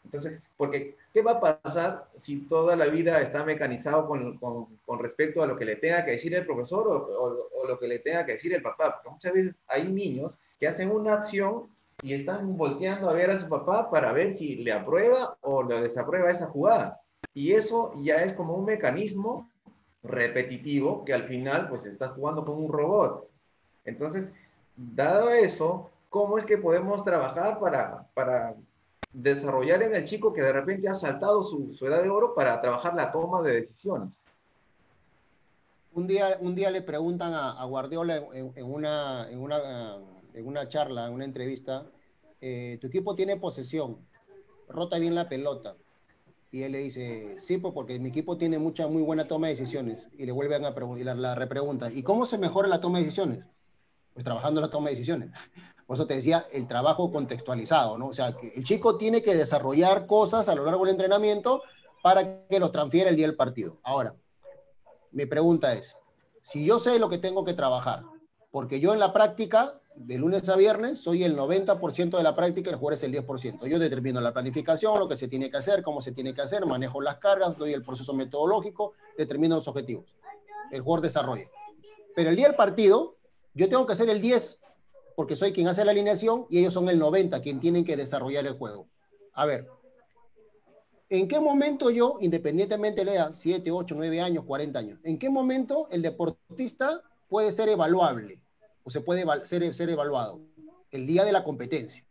entonces, porque ¿qué va a pasar si toda la vida está mecanizado con respecto a lo que le tenga que decir el profesor o lo que le tenga que decir el papá? Porque muchas veces hay niños que hacen una acción y están volteando a ver a su papá para ver si le aprueba o le desaprueba esa jugada. Y eso ya es como un mecanismo repetitivo que al final pues estás jugando con un robot. Entonces, dado eso, ¿cómo es que podemos trabajar para desarrollar en el chico que de repente ha saltado su edad de oro para trabajar la toma de decisiones? Un día le preguntan a Guardiola en una charla, en una entrevista, tu equipo tiene posesión, rota bien la pelota. Y él le dice, sí, pues porque mi equipo tiene muy buena toma de decisiones. Y le vuelven a preguntar, la repregunta, ¿y cómo se mejora la toma de decisiones? Pues trabajando la toma de decisiones. Por eso te decía, el trabajo contextualizado, ¿no? O sea, que el chico tiene que desarrollar cosas a lo largo del entrenamiento para que lo transfiera el día del partido. Ahora, mi pregunta es, si yo sé lo que tengo que trabajar, porque yo en la práctica, de lunes a viernes, soy el 90% de la práctica, el jugador es el 10%. Yo determino la planificación, lo que se tiene que hacer, cómo se tiene que hacer, manejo las cargas, doy el proceso metodológico, determino los objetivos. El jugador desarrolla. Pero el día del partido, yo tengo que ser el 10, porque soy quien hace la alineación y ellos son el 90, quien tienen que desarrollar el juego. A ver, ¿en qué momento yo, independientemente de la edad, 7, 8, 9 años, 40 años, en qué momento el deportista puede ser evaluable o se puede ser evaluado? El día de la competencia.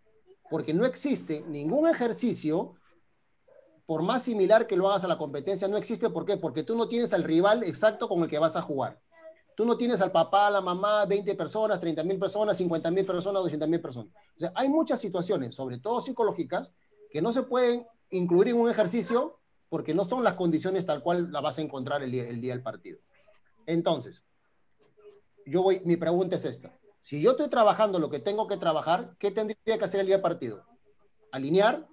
Porque no existe ningún ejercicio, por más similar que lo hagas a la competencia, no existe. ¿Por qué? Porque tú no tienes al rival exacto con el que vas a jugar. Tú no tienes al papá, a la mamá, 20 personas, 30.000 personas, 50.000 personas, 200.000 personas. O sea, hay muchas situaciones, sobre todo psicológicas, que no se pueden incluir en un ejercicio porque no son las condiciones tal cual la vas a encontrar el día del partido. Entonces, mi pregunta es esta. Si yo estoy trabajando lo que tengo que trabajar, ¿qué tendría que hacer el día del partido? Alinear,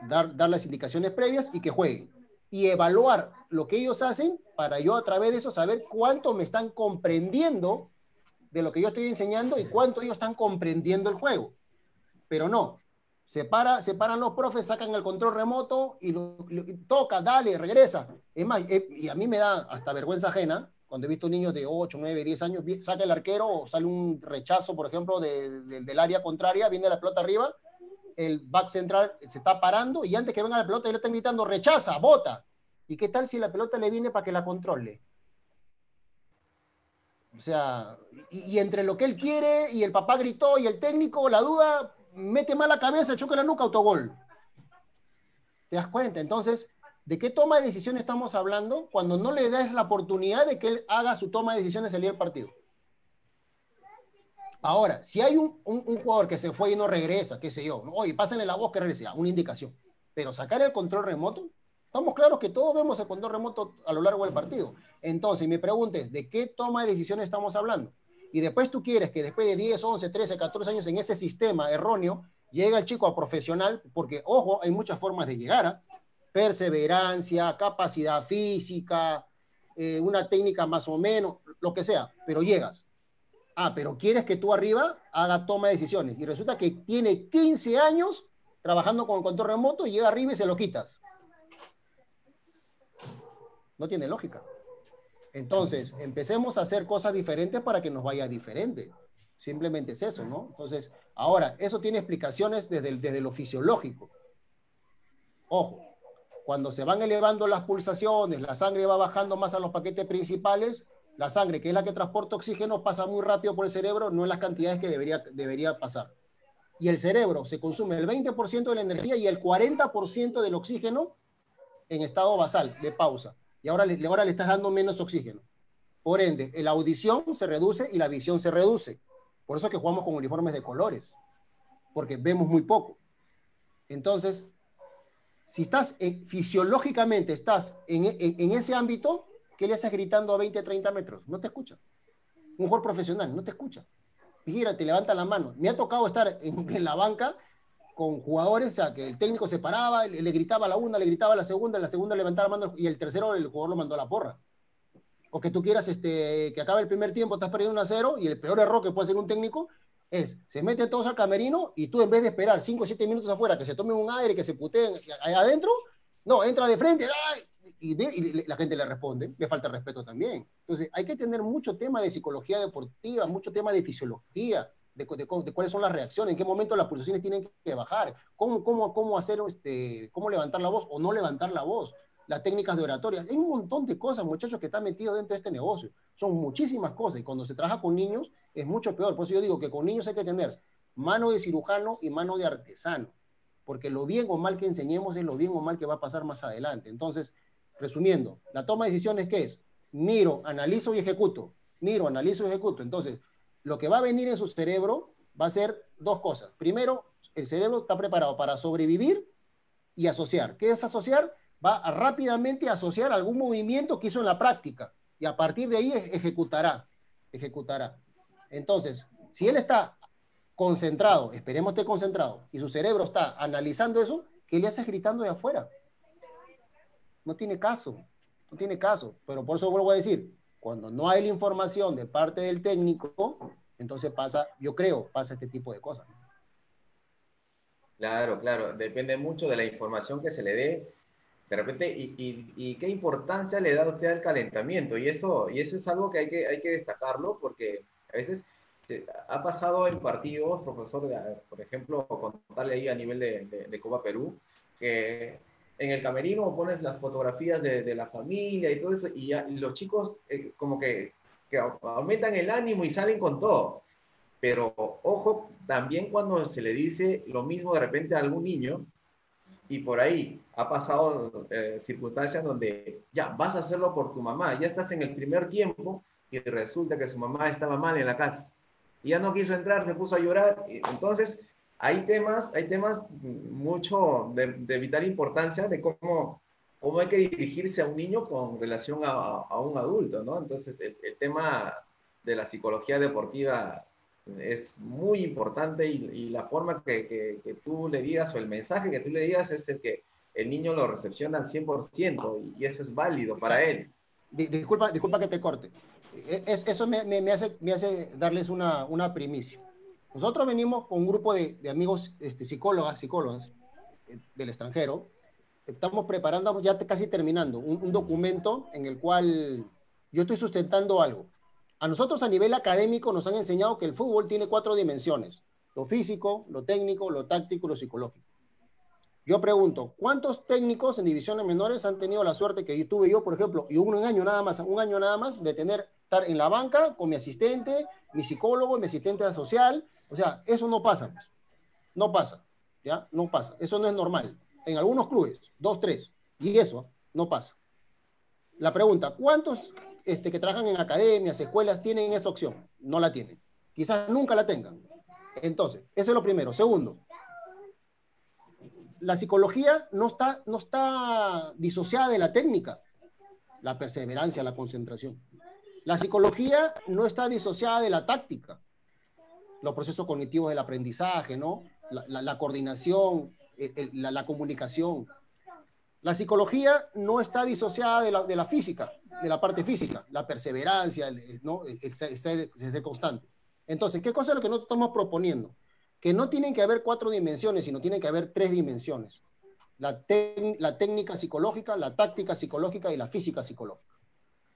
dar las indicaciones previas y que jueguen. Y evaluar lo que ellos hacen para yo a través de eso saber cuánto me están comprendiendo de lo que yo estoy enseñando y cuánto ellos están comprendiendo el juego. Pero no, separan los profes, sacan el control remoto y toca, dale, regresa. Es más, y a mí me da hasta vergüenza ajena Cuando he visto niños de 8, 9, 10 años, saca el arquero o sale un rechazo, por ejemplo, del área contraria, viene la pelota arriba, el back central se está parando y antes que venga la pelota ya le están gritando, rechaza, bota. ¿Y qué tal si la pelota le viene para que la controle? O sea, y entre lo que él quiere y el papá gritó y el técnico, la duda, mete mal la cabeza, choca la nuca, autogol. ¿Te das cuenta? Entonces, ¿de qué toma de decisiones estamos hablando cuando no le das la oportunidad de que él haga su toma de decisiones al día del partido? Ahora, si hay un jugador que se fue y no regresa, qué sé yo, ¿no? Oye, pásenle la voz que regrese, una indicación. Pero sacar el control remoto, estamos claros que todos vemos el control remoto a lo largo del partido. Entonces, mi pregunta es, ¿de qué toma de decisiones estamos hablando? Y después tú quieres que después de 10, 11, 13, 14 años en ese sistema erróneo, llegue el chico a profesional, porque, ojo, hay muchas formas de llegar a perseverancia, capacidad física, una técnica más o menos, lo que sea, pero llegas. Pero quieres que tú arriba haga toma de decisiones. Y resulta que tiene 15 años trabajando con el control remoto y llega arriba y se lo quitas. No tiene lógica. Entonces, empecemos a hacer cosas diferentes para que nos vaya diferente. Simplemente es eso, ¿no? Entonces, ahora, eso tiene explicaciones desde lo fisiológico. Ojo, cuando se van elevando las pulsaciones, la sangre va bajando más a los paquetes principales, la sangre, que es la que transporta oxígeno, pasa muy rápido por el cerebro, no en las cantidades que debería pasar. Y el cerebro se consume el 20% de la energía y el 40% del oxígeno en estado basal, de pausa. Y ahora le estás dando menos oxígeno. Por ende, la audición se reduce y la visión se reduce. Por eso es que jugamos con uniformes de colores, porque vemos muy poco. Entonces, si estás fisiológicamente estás en ese ámbito, ¿qué le haces gritando a 20, 30 metros? No te escucha. Un jugador profesional no te escucha. Gírate, levanta la mano. Me ha tocado estar en la banca con jugadores, o sea, que el técnico se paraba, le gritaba a la una, le gritaba a la segunda levantaba la mano y el tercero el jugador lo mandó a la porra. O que tú quieras que acabe el primer tiempo, estás perdiendo 1-0 y el peor error que puede hacer un técnico es, se meten todos al camerino y tú en vez de esperar 5 o 7 minutos afuera, que se tomen un aire, que se puteen allá adentro, no, entra de frente, ¡ay! Y la gente le responde, le falta respeto también. Entonces, hay que tener mucho tema de psicología deportiva, mucho tema de fisiología, de cuáles son las reacciones, en qué momento las pulsaciones tienen que bajar, cómo hacer, cómo levantar la voz o no levantar la voz, las técnicas de oratoria. Hay un montón de cosas, muchachos, que están metidos dentro de este negocio. Son muchísimas cosas y cuando se trabaja con niños es mucho peor. Por eso yo digo que con niños hay que tener mano de cirujano y mano de artesano, porque lo bien o mal que enseñemos es lo bien o mal que va a pasar más adelante. Entonces, resumiendo, la toma de decisiones, ¿qué es? Miro, analizo y ejecuto. Miro, analizo y ejecuto. Entonces, lo que va a venir en su cerebro va a ser dos cosas. Primero, el cerebro está preparado para sobrevivir y asociar. ¿Qué es asociar? Va a rápidamente asociar algún movimiento que hizo en la práctica y a partir de ahí ejecutará. Entonces, si él está concentrado, esperemos esté concentrado, y su cerebro está analizando eso, ¿qué le haces gritando de afuera? No tiene caso, pero por eso vuelvo a decir, cuando no hay la información de parte del técnico, entonces pasa este tipo de cosas. Claro, depende mucho de la información que se le dé, de repente, y qué importancia le da usted al calentamiento, y eso es algo que hay que destacarlo, porque a veces ha pasado en partidos, profesor, por ejemplo, contarle ahí a nivel de Copa Perú, que en el camerino pones las fotografías de la familia y todo eso, y los chicos como que aumentan el ánimo y salen con todo. Pero ojo, también cuando se le dice lo mismo de repente a algún niño, y por ahí ha pasado circunstancias donde ya vas a hacerlo por tu mamá, ya estás en el primer tiempo y resulta que su mamá estaba mal en la casa. Y ya no quiso entrar, se puso a llorar. Entonces, hay temas mucho de vital importancia de cómo hay que dirigirse a un niño con relación a un adulto, ¿no? Entonces, el tema de la psicología deportiva es muy importante y la forma que tú le digas o el mensaje que tú le digas es el que el niño lo recepciona al 100% y eso es válido para él. Disculpa que te corte. Eso me hace darles una primicia. Nosotros venimos con un grupo de amigos psicólogas del extranjero. Estamos preparando, ya casi terminando, un documento en el cual yo estoy sustentando algo. A nosotros a nivel académico nos han enseñado que el fútbol tiene 4 dimensiones: lo físico, lo técnico, lo táctico y lo psicológico. Yo pregunto, ¿cuántos técnicos en divisiones menores han tenido la suerte que tuve yo, por ejemplo, y un año nada más, de estar en la banca con mi asistente, mi psicólogo, mi asistente social? O sea, eso no pasa, pues. No pasa, ¿ya? No pasa. Eso no es normal. En algunos clubes, 2, 3, y eso no pasa. La pregunta, ¿cuántos que trabajan en academias, escuelas, tienen esa opción? No la tienen. Quizás nunca la tengan. Entonces, eso es lo primero. Segundo, la psicología no está disociada de la técnica, la perseverancia, la concentración. La psicología no está disociada de la táctica, los procesos cognitivos del aprendizaje, ¿no? La coordinación, la comunicación. La psicología no está disociada de la física, de la parte física, la perseverancia, ¿no? el ser constante. Entonces, ¿qué cosa es lo que nosotros estamos proponiendo? Que no tienen que haber 4 dimensiones, sino tienen que haber 3 dimensiones. La técnica psicológica, la táctica psicológica y la física psicológica.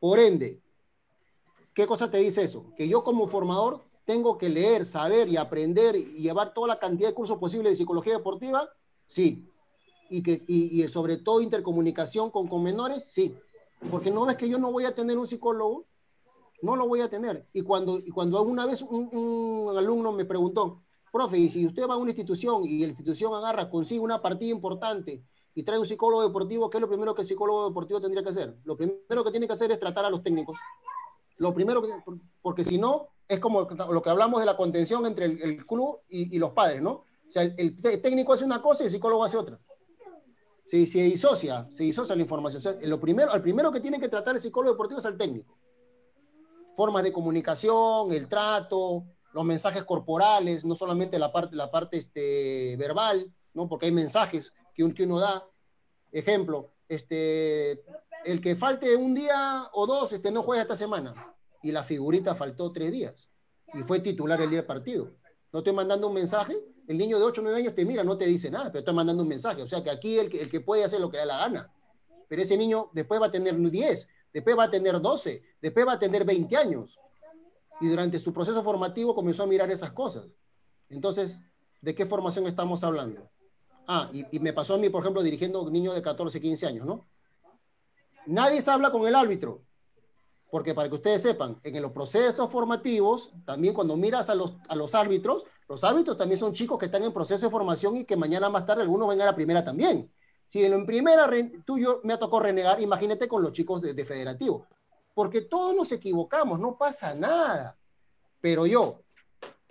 Por ende, ¿qué cosa te dice eso? Que yo como formador tengo que leer, saber y aprender y llevar toda la cantidad de cursos posibles de psicología deportiva, sí. Y sobre todo intercomunicación con menores, sí. Porque no ves que yo no voy a tener un psicólogo, no lo voy a tener. Y cuando una vez un alumno me preguntó, profe, y si usted va a una institución y la institución consigue una partida importante y trae un psicólogo deportivo, ¿qué es lo primero que el psicólogo deportivo tendría que hacer? Lo primero que tiene que hacer es tratar a los técnicos. Lo primero porque si no, es como lo que hablamos de la contención entre el club y los padres, ¿no? O sea, el técnico hace una cosa y el psicólogo hace otra. Se disocia la información. O sea, al primero que tiene que tratar el psicólogo deportivo es al técnico. Formas de comunicación, el trato, los mensajes corporales, no solamente la parte verbal, ¿no? Porque hay mensajes que uno da. Ejemplo, el que falte un día o 2, no juega esta semana. Y la figurita faltó 3 días. Y fue titular el día del partido. No estoy mandando un mensaje. El niño de 8 o 9 años te mira, no te dice nada, pero estoy mandando un mensaje. O sea que aquí el que puede hacer lo que da la gana. Pero ese niño después va a tener 10, después va a tener 12, después va a tener 20 años. Y durante su proceso formativo comenzó a mirar esas cosas. Entonces, ¿de qué formación estamos hablando? Y me pasó a mí, por ejemplo, dirigiendo niños de 14, 15 años, ¿no? Nadie se habla con el árbitro. Porque para que ustedes sepan, en los procesos formativos, también cuando miras a los árbitros también son chicos que están en proceso de formación y que mañana más tarde algunos vengan a la primera también. Si en primera tuyo me ha tocado renegar, imagínate con los chicos de federativo. Porque todos nos equivocamos, no pasa nada. Pero yo,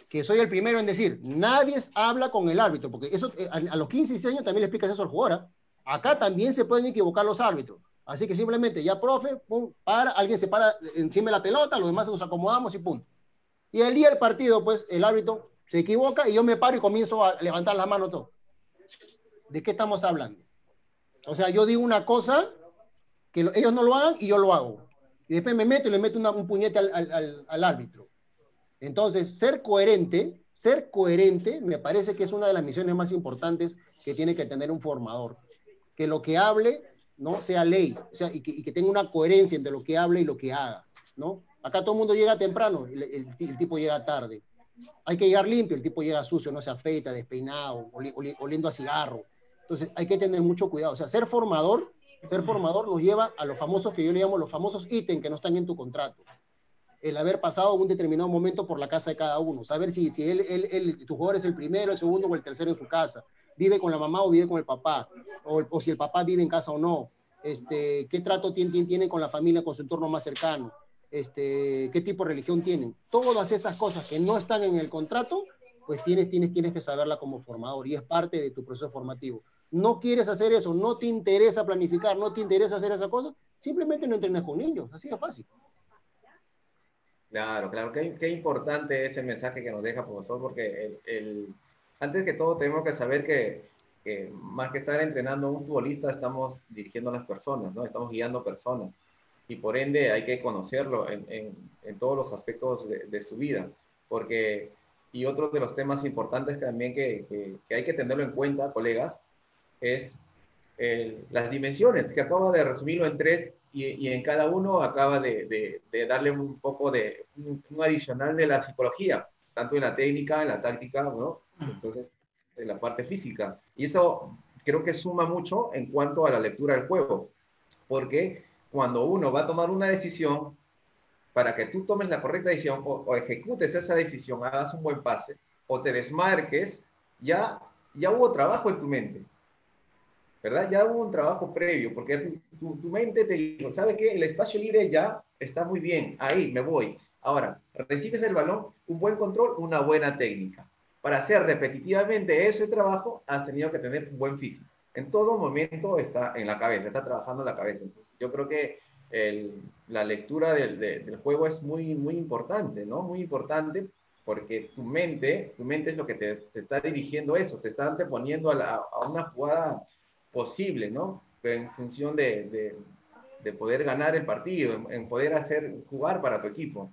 que soy el primero en decir, nadie habla con el árbitro, porque eso a los 15 y 16 años también le explicas eso al jugador. Acá también se pueden equivocar los árbitros. Así que simplemente ya, profe, pum, alguien se para encima de la pelota, los demás nos acomodamos y punto. Y el día del partido, pues, el árbitro se equivoca y yo me paro y comienzo a levantar la mano todo. ¿De qué estamos hablando? O sea, yo digo una cosa, que ellos no lo hagan y yo lo hago. Y después me meto y le meto un puñete al árbitro. Entonces, ser coherente me parece que es una de las misiones más importantes que tiene que tener un formador. Que lo que hable no sea ley, o sea, y que tenga una coherencia entre lo que hable y lo que haga, ¿no? Acá todo el mundo llega temprano, el tipo llega tarde. Hay que llegar limpio, el tipo llega sucio, no se afeita, despeinado, oliendo a cigarro. Entonces hay que tener mucho cuidado. O sea, ser formador nos lleva a los famosos, que yo le llamo los famosos ítems que no están en tu contrato. El haber pasado un determinado momento por la casa de cada uno, saber si tu jugador es el primero, el segundo o el tercero en su casa, vive con la mamá o vive con el papá, o si el papá vive en casa o no, qué trato tiene con la familia, con su entorno más cercano, qué tipo de religión tienen. Todas esas cosas que no están en el contrato, pues tienes que saberla como formador y es parte de tu proceso formativo. No quieres hacer eso, no te interesa planificar, no te interesa hacer esa cosa, simplemente no entrenas con niños, así de fácil. Claro, qué importante es el mensaje que nos deja, profesor, porque antes que todo tenemos que saber que más que estar entrenando a un futbolista, estamos dirigiendo a las personas, ¿no? Estamos guiando personas y por ende hay que conocerlo en todos los aspectos de su vida, porque, y otro de los temas importantes también que hay que tenerlo en cuenta, colegas, es las dimensiones, que acabo de resumirlo en 3 y en cada uno acaba de darle un poco de un adicional de la psicología, tanto en la técnica, en la táctica, ¿no? Entonces, en la parte física. Y eso creo que suma mucho en cuanto a la lectura del juego, porque cuando uno va a tomar una decisión, para que tú tomes la correcta decisión o ejecutes esa decisión, hagas un buen pase o te desmarques, ya hubo trabajo en tu mente, ¿verdad? Ya hubo un trabajo previo, porque tu mente te dijo, ¿sabe qué? El espacio libre ya está muy bien, ahí me voy. Ahora, recibes el balón, un buen control, una buena técnica. Para hacer repetitivamente ese trabajo, has tenido que tener un buen físico. En todo momento está en la cabeza, está trabajando en la cabeza. Entonces, yo creo que la lectura del juego es muy, muy importante, ¿no? Muy importante porque tu mente es lo que te está dirigiendo eso, te está anteponiendo a una jugada posible, ¿no? En función de poder ganar el partido, en poder hacer jugar para tu equipo.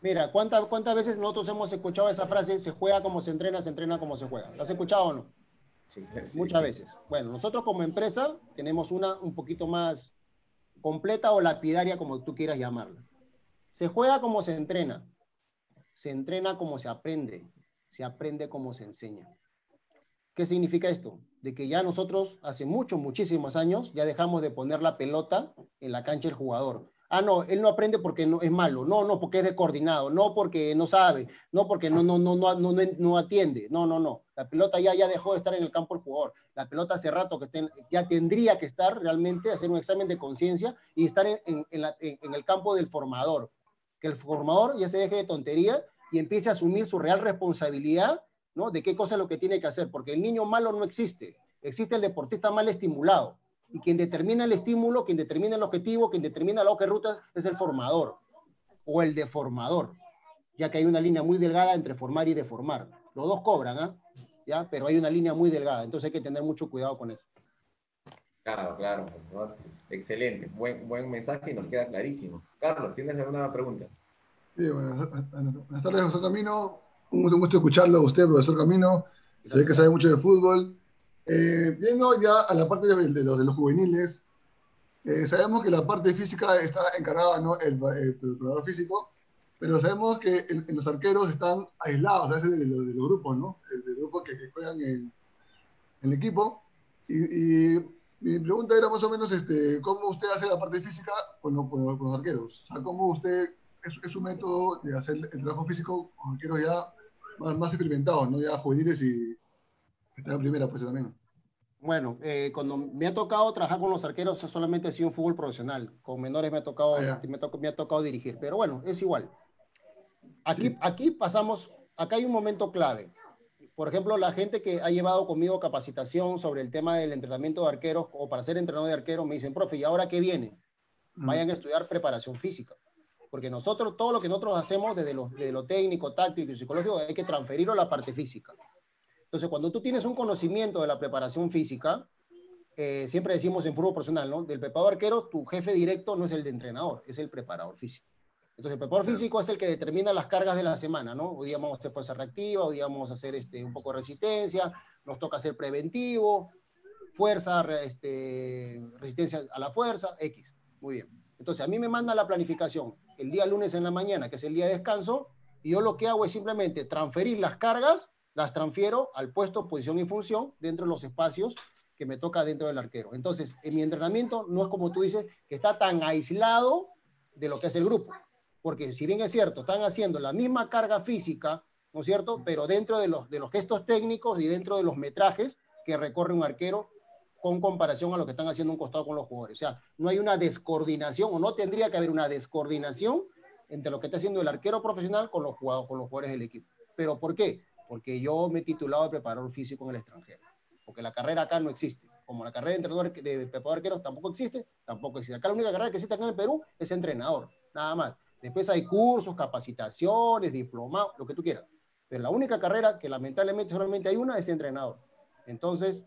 Mira, ¿cuántas veces nosotros hemos escuchado esa frase, se juega como se entrena como se juega? ¿La has escuchado o no? Sí, sí, Muchas sí. veces. Bueno, nosotros como empresa tenemos una un poquito más completa o lapidaria, como tú quieras llamarla. Se juega como se entrena como se aprende como se enseña. ¿Qué significa esto? De que ya nosotros hace muchísimos años ya dejamos de poner la pelota en la cancha del jugador. Ah, no, él no aprende porque no, es malo, no, porque es descoordinado, no porque no sabe, no porque no atiende, no. La pelota ya dejó de estar en el campo del jugador. La pelota hace rato que ya tendría que estar realmente, hacer un examen de conciencia y estar en el campo del formador. Que el formador ya se deje de tontería y empiece a asumir su real responsabilidad, ¿no? De qué cosa es lo que tiene que hacer, porque el niño malo no existe, existe el deportista mal estimulado, y quien determina el estímulo, quien determina el objetivo, quien determina la hoja de ruta es el formador, o el deformador, ya que hay una línea muy delgada entre formar y deformar. Los dos cobran, ¿ya? Pero hay una línea muy delgada, entonces hay que tener mucho cuidado con eso. Claro, claro. ¿No? Excelente. Buen mensaje y nos queda clarísimo. Carlos, ¿tienes alguna pregunta? Sí, buenas tardes, profesor Camino. Un gusto escucharlo a usted, profesor Camino. Se ve que sabe mucho de fútbol. Viendo ya a la parte de los juveniles, sabemos que la parte física está encargada, ¿no? El preparador físico, pero sabemos que en los arqueros están aislados a veces de los grupos, ¿no? De los grupos que juegan en el equipo. Y mi pregunta era más o menos, ¿cómo usted hace la parte física con los arqueros? O sea, ¿cómo usted es un método de hacer el trabajo físico con arqueros ya más experimentados, ¿no? Ya juveniles y que están en primera, pues también. Bueno, cuando me ha tocado trabajar con los arqueros, solamente ha sido un fútbol profesional. Con menores me ha tocado dirigir, pero bueno, es igual. Sí. Aquí pasamos, acá hay un momento clave. Por ejemplo, la gente que ha llevado conmigo capacitación sobre el tema del entrenamiento de arqueros o para ser entrenador de arqueros, me dicen, profe, ¿y ahora qué viene? Vayan a estudiar preparación física. Porque nosotros, todo lo que nosotros hacemos desde lo técnico, táctico y psicológico, hay que transferirlo a la parte física. Entonces, cuando tú tienes un conocimiento de la preparación física, siempre decimos en fútbol profesional, ¿no? Del preparador arquero, tu jefe directo no es el de entrenador, es el preparador físico. Entonces, el preparador físico es el que determina las cargas de la semana, ¿no? Hoy día vamos a hacer fuerza reactiva, hoy día vamos a hacer un poco de resistencia, nos toca hacer preventivo, fuerza, resistencia a la fuerza, X. Muy bien. Entonces, a mí me manda la planificación el día lunes en la mañana, que es el día de descanso, y yo lo que hago es simplemente transferir las cargas, las transfiero al puesto, posición y función dentro de los espacios que me toca dentro del arquero. Entonces, en mi entrenamiento no es como tú dices, que está tan aislado de lo que es el grupo. Porque si bien es cierto, están haciendo la misma carga física, ¿no es cierto? Pero dentro de los gestos técnicos y dentro de los metrajes que recorre un arquero con comparación a lo que están haciendo un costado con los jugadores. O sea, no hay una descoordinación o no tendría que haber una descoordinación entre lo que está haciendo el arquero profesional con los jugadores del equipo. ¿Pero por qué? Porque yo me he titulado de preparador físico en el extranjero. Porque la carrera acá no existe. Como la carrera de entrenador de preparador arquero tampoco existe. Acá la única carrera que existe acá en el Perú es entrenador, nada más. Después hay cursos, capacitaciones, diplomados, lo que tú quieras. Pero la única carrera que lamentablemente solamente hay una es de entrenador. Entonces,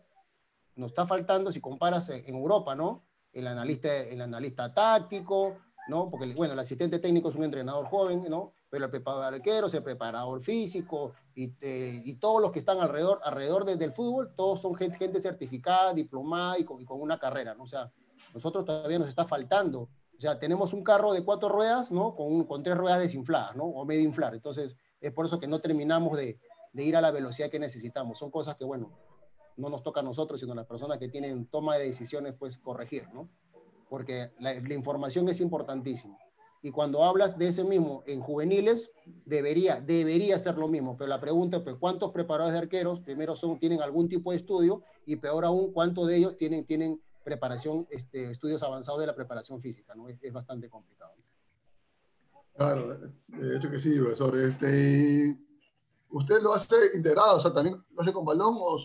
nos está faltando, si comparas en Europa, ¿no? El analista táctico, ¿no? Porque, bueno, el asistente técnico es un entrenador joven, ¿no? Pero el preparador arquero es el preparador físico y todos los que están alrededor del fútbol, todos son gente certificada, diplomada y con una carrera, ¿no? O sea, Nosotros todavía nos está faltando. O sea, tenemos un carro de 4 ruedas, ¿no? Con 3 ruedas desinfladas, ¿no? O medio inflar. Entonces, es por eso que no terminamos de ir a la velocidad que necesitamos. Son cosas que, bueno, no nos toca a nosotros, sino a las personas que tienen toma de decisiones, pues, corregir, ¿no? Porque la información es importantísima. Y cuando hablas de ese mismo en juveniles, debería ser lo mismo. Pero la pregunta es, pues, ¿cuántos preparadores de arqueros, primero, tienen algún tipo de estudio? Y peor aún, ¿cuántos de ellos tienen preparación, estudios avanzados de la preparación física, ¿no? Es bastante complicado. Claro, de hecho que sí, profesor. ¿Usted lo hace integrado? O sea, ¿también lo hace con balón o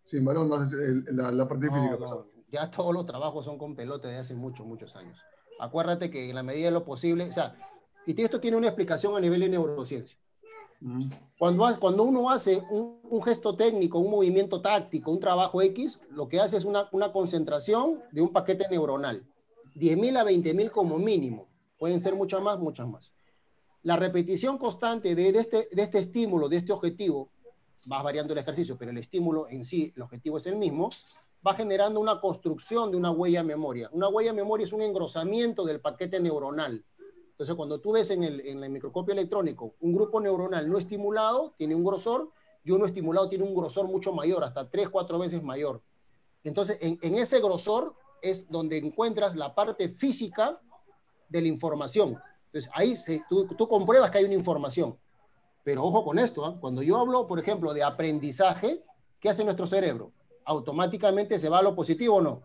sin balón? No hace la parte física, profesor. Ya todos los trabajos son con pelota desde hace muchos, muchos años. Acuérdate que en la medida de lo posible, o sea, y esto tiene una explicación a nivel de neurociencia. Cuando uno hace un gesto técnico, un movimiento táctico, un trabajo X, lo que hace es una concentración de un paquete neuronal. 10.000 a 20.000 como mínimo. Pueden ser muchas más, muchas más. La repetición constante de este estímulo, de este objetivo, va variando el ejercicio, pero el estímulo en sí, el objetivo es el mismo, va generando una construcción de una huella memoria. Una huella memoria es un engrosamiento del paquete neuronal. Entonces, cuando tú ves en el microscopio electrónico un grupo neuronal no estimulado, tiene un grosor, y uno estimulado tiene un grosor mucho mayor, hasta 3, 4 veces mayor. Entonces, en ese grosor es donde encuentras la parte física de la información. Entonces, ahí tú compruebas que hay una información. Pero ojo con esto, ¿eh? Cuando yo hablo, por ejemplo, de aprendizaje, ¿qué hace nuestro cerebro? Automáticamente se va a lo positivo o no.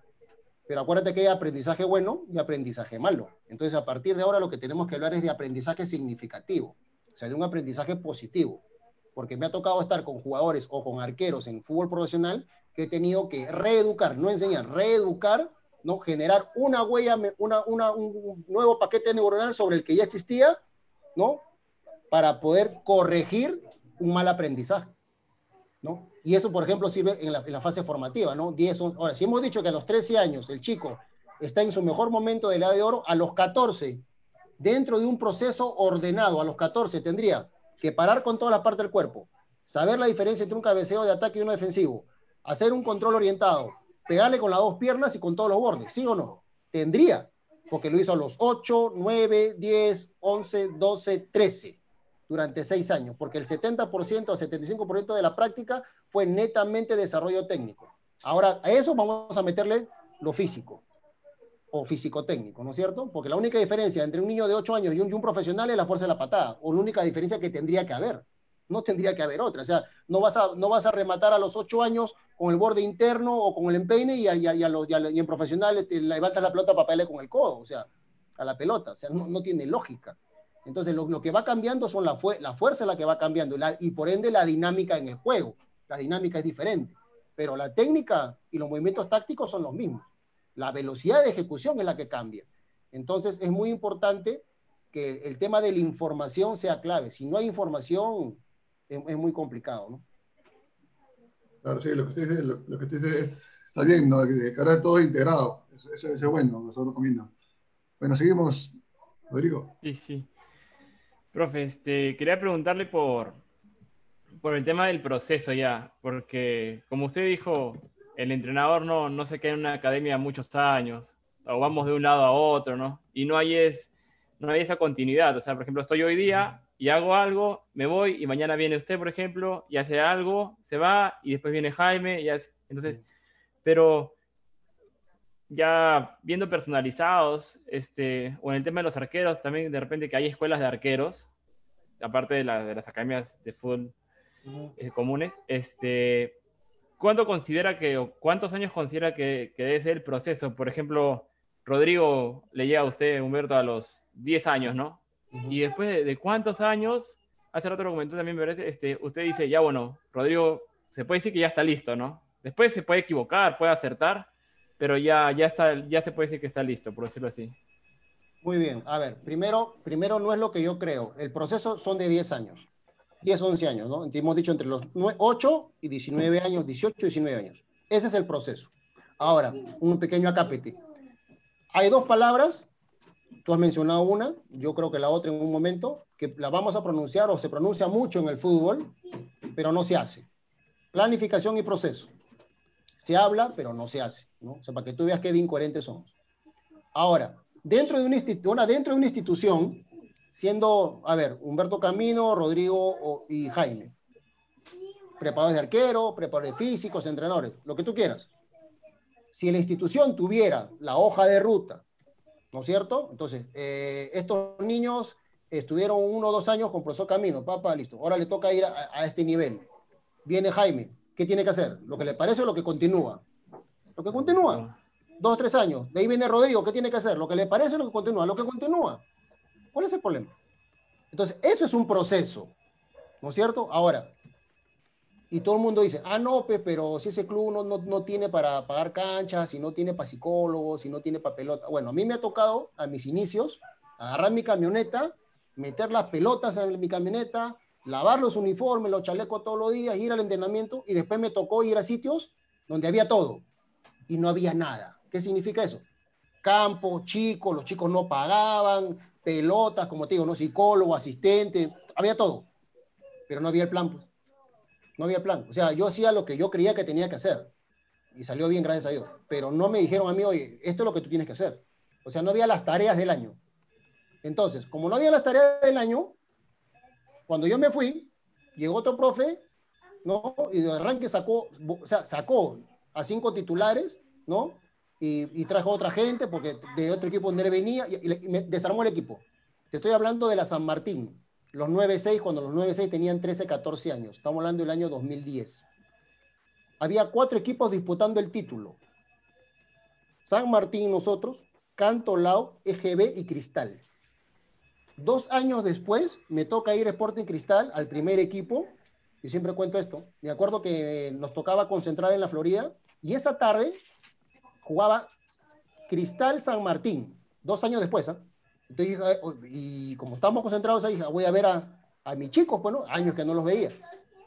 Pero acuérdate que hay aprendizaje bueno y aprendizaje malo. Entonces, a partir de ahora lo que tenemos que hablar es de aprendizaje significativo, o sea, de un aprendizaje positivo. Porque me ha tocado estar con jugadores o con arqueros en fútbol profesional que he tenido que reeducar, no enseñar, reeducar, ¿no? Generar una huella, un nuevo paquete neuronal sobre el que ya existía, ¿no? Para poder corregir un mal aprendizaje, ¿no? Y eso, por ejemplo, sirve en la fase formativa, ¿no? Ahora, si hemos dicho que a los 13 años el chico está en su mejor momento de la edad de oro, a los 14, dentro de un proceso ordenado, a los 14 tendría que parar con toda la parte del cuerpo, saber la diferencia entre un cabeceo de ataque y uno defensivo, hacer un control orientado, pegarle con las 2 piernas y con todos los bordes, ¿sí o no? Tendría, porque lo hizo a los 8, 9, 10, 11, 12, 13. Durante 6 años, porque el 70% o 75% de la práctica fue netamente desarrollo técnico. Ahora, a eso vamos a meterle lo físico, o físico-técnico, ¿no es cierto? Porque la única diferencia entre un niño de 8 años y un profesional es la fuerza de la patada, o la única diferencia que tendría que haber. No tendría que haber otra. O sea, no vas a rematar a los 8 años con el borde interno o con el empeine y en profesional levantas la pelota para pegarle con el codo, o sea, a la pelota. O sea, no tiene lógica. Entonces, lo que va cambiando son la fuerza la que va cambiando y por ende la dinámica en el juego. La dinámica es diferente, pero la técnica y los movimientos tácticos son los mismos. La velocidad de ejecución es la que cambia. Entonces, es muy importante que el tema de la información sea clave. Si no hay información, es muy complicado, ¿no? Claro, sí, lo que usted dice está bien, ¿no? Que ahora todo es integrado. Eso es bueno, nosotros recomiendo. Bueno, seguimos, Rodrigo. Sí. Profe, quería preguntarle por el tema del proceso ya, porque como usted dijo, el entrenador no se queda en una academia muchos años, o vamos de un lado a otro, ¿no? Y no hay esa continuidad. O sea, por ejemplo, estoy hoy día y hago algo, me voy, y mañana viene usted, por ejemplo, y hace algo, se va, y después viene Jaime, entonces, pero ya viendo personalizados, o en el tema de los arqueros, también de repente que hay escuelas de arqueros, aparte de las academias de fútbol comunes, ¿cuántos años considera que debe ser el proceso? Por ejemplo, Rodrigo le llega a usted, Humberto, a los 10 años, ¿no? Y después de cuántos años, hace rato lo comentó también, me parece, usted dice, ya bueno, Rodrigo, se puede decir que ya está listo, ¿no? Después se puede equivocar, puede acertar, pero ya se puede decir que está listo, por decirlo así. Muy bien. A ver, primero no es lo que yo creo. El proceso son de 10 años. 10, 11 años, ¿no? Hemos dicho entre los 8 y 19 años, 18 y 19 años. Ese es el proceso. Ahora, un pequeño acápite. Hay 2 palabras, tú has mencionado una, yo creo que la otra en un momento, que la vamos a pronunciar o se pronuncia mucho en el fútbol, pero no se hace. Planificación y proceso. Se habla, pero no se hace, ¿no? O sea, para que tú veas qué de incoherentes somos. Ahora, dentro de una institución, siendo, a ver, Humberto Camino, Rodrigo y Jaime, preparadores de arquero, preparadores físicos, entrenadores, lo que tú quieras. Si la institución tuviera la hoja de ruta, ¿no es cierto? Entonces, estos niños estuvieron 1 o 2 años con profesor Camino, papá, listo, ahora le toca ir a este nivel. Viene Jaime, ¿qué tiene que hacer? ¿Lo que le parece o lo que continúa? Lo que continúa. 2 o 3 años. De ahí viene Rodrigo, ¿qué tiene que hacer? ¿Lo que le parece o lo que continúa? Lo que continúa. ¿Cuál es el problema? Entonces, eso es un proceso, ¿no es cierto? Ahora, y todo el mundo dice, no, pero si ese club no tiene para pagar canchas, si no tiene para psicólogos, si no tiene para pelota. Bueno, a mí me ha tocado, a mis inicios, agarrar mi camioneta, meter las pelotas en mi camioneta, lavar los uniformes, los chalecos todos los días, ir al entrenamiento, y después me tocó ir a sitios donde había todo, y no había nada. ¿Qué significa eso? Campo, chicos, los chicos no pagaban, pelotas, como te digo, no psicólogo, asistente, había todo, pero no había el plan, pues. No había plan. O sea, yo hacía lo que yo creía que tenía que hacer. Y salió bien, gracias a Dios. Pero no me dijeron a mí, oye, esto es lo que tú tienes que hacer. O sea, no había las tareas del año. Entonces, como no había las tareas del año, cuando yo me fui, llegó otro profe, ¿no? Y de arranque sacó a 5 titulares, ¿no? Y trajo a otra gente, porque de otro equipo donde él venía, y me desarmó el equipo. Te estoy hablando de la San Martín. Los 9-6, cuando los 9-6 tenían 13, 14 años. Estamos hablando del año 2010. Había 4 equipos disputando el título. San Martín, nosotros, Cantolao, EGB y Cristal. 2 años después, me toca ir a Sporting Cristal, al primer equipo, y siempre cuento esto. Me acuerdo que nos tocaba concentrar en la Florida, y esa tarde jugaba Cristal San Martín, 2 años después, ¿eh? Entonces, y como estamos concentrados ahí, voy a ver a mis chicos, bueno, años que no los veía.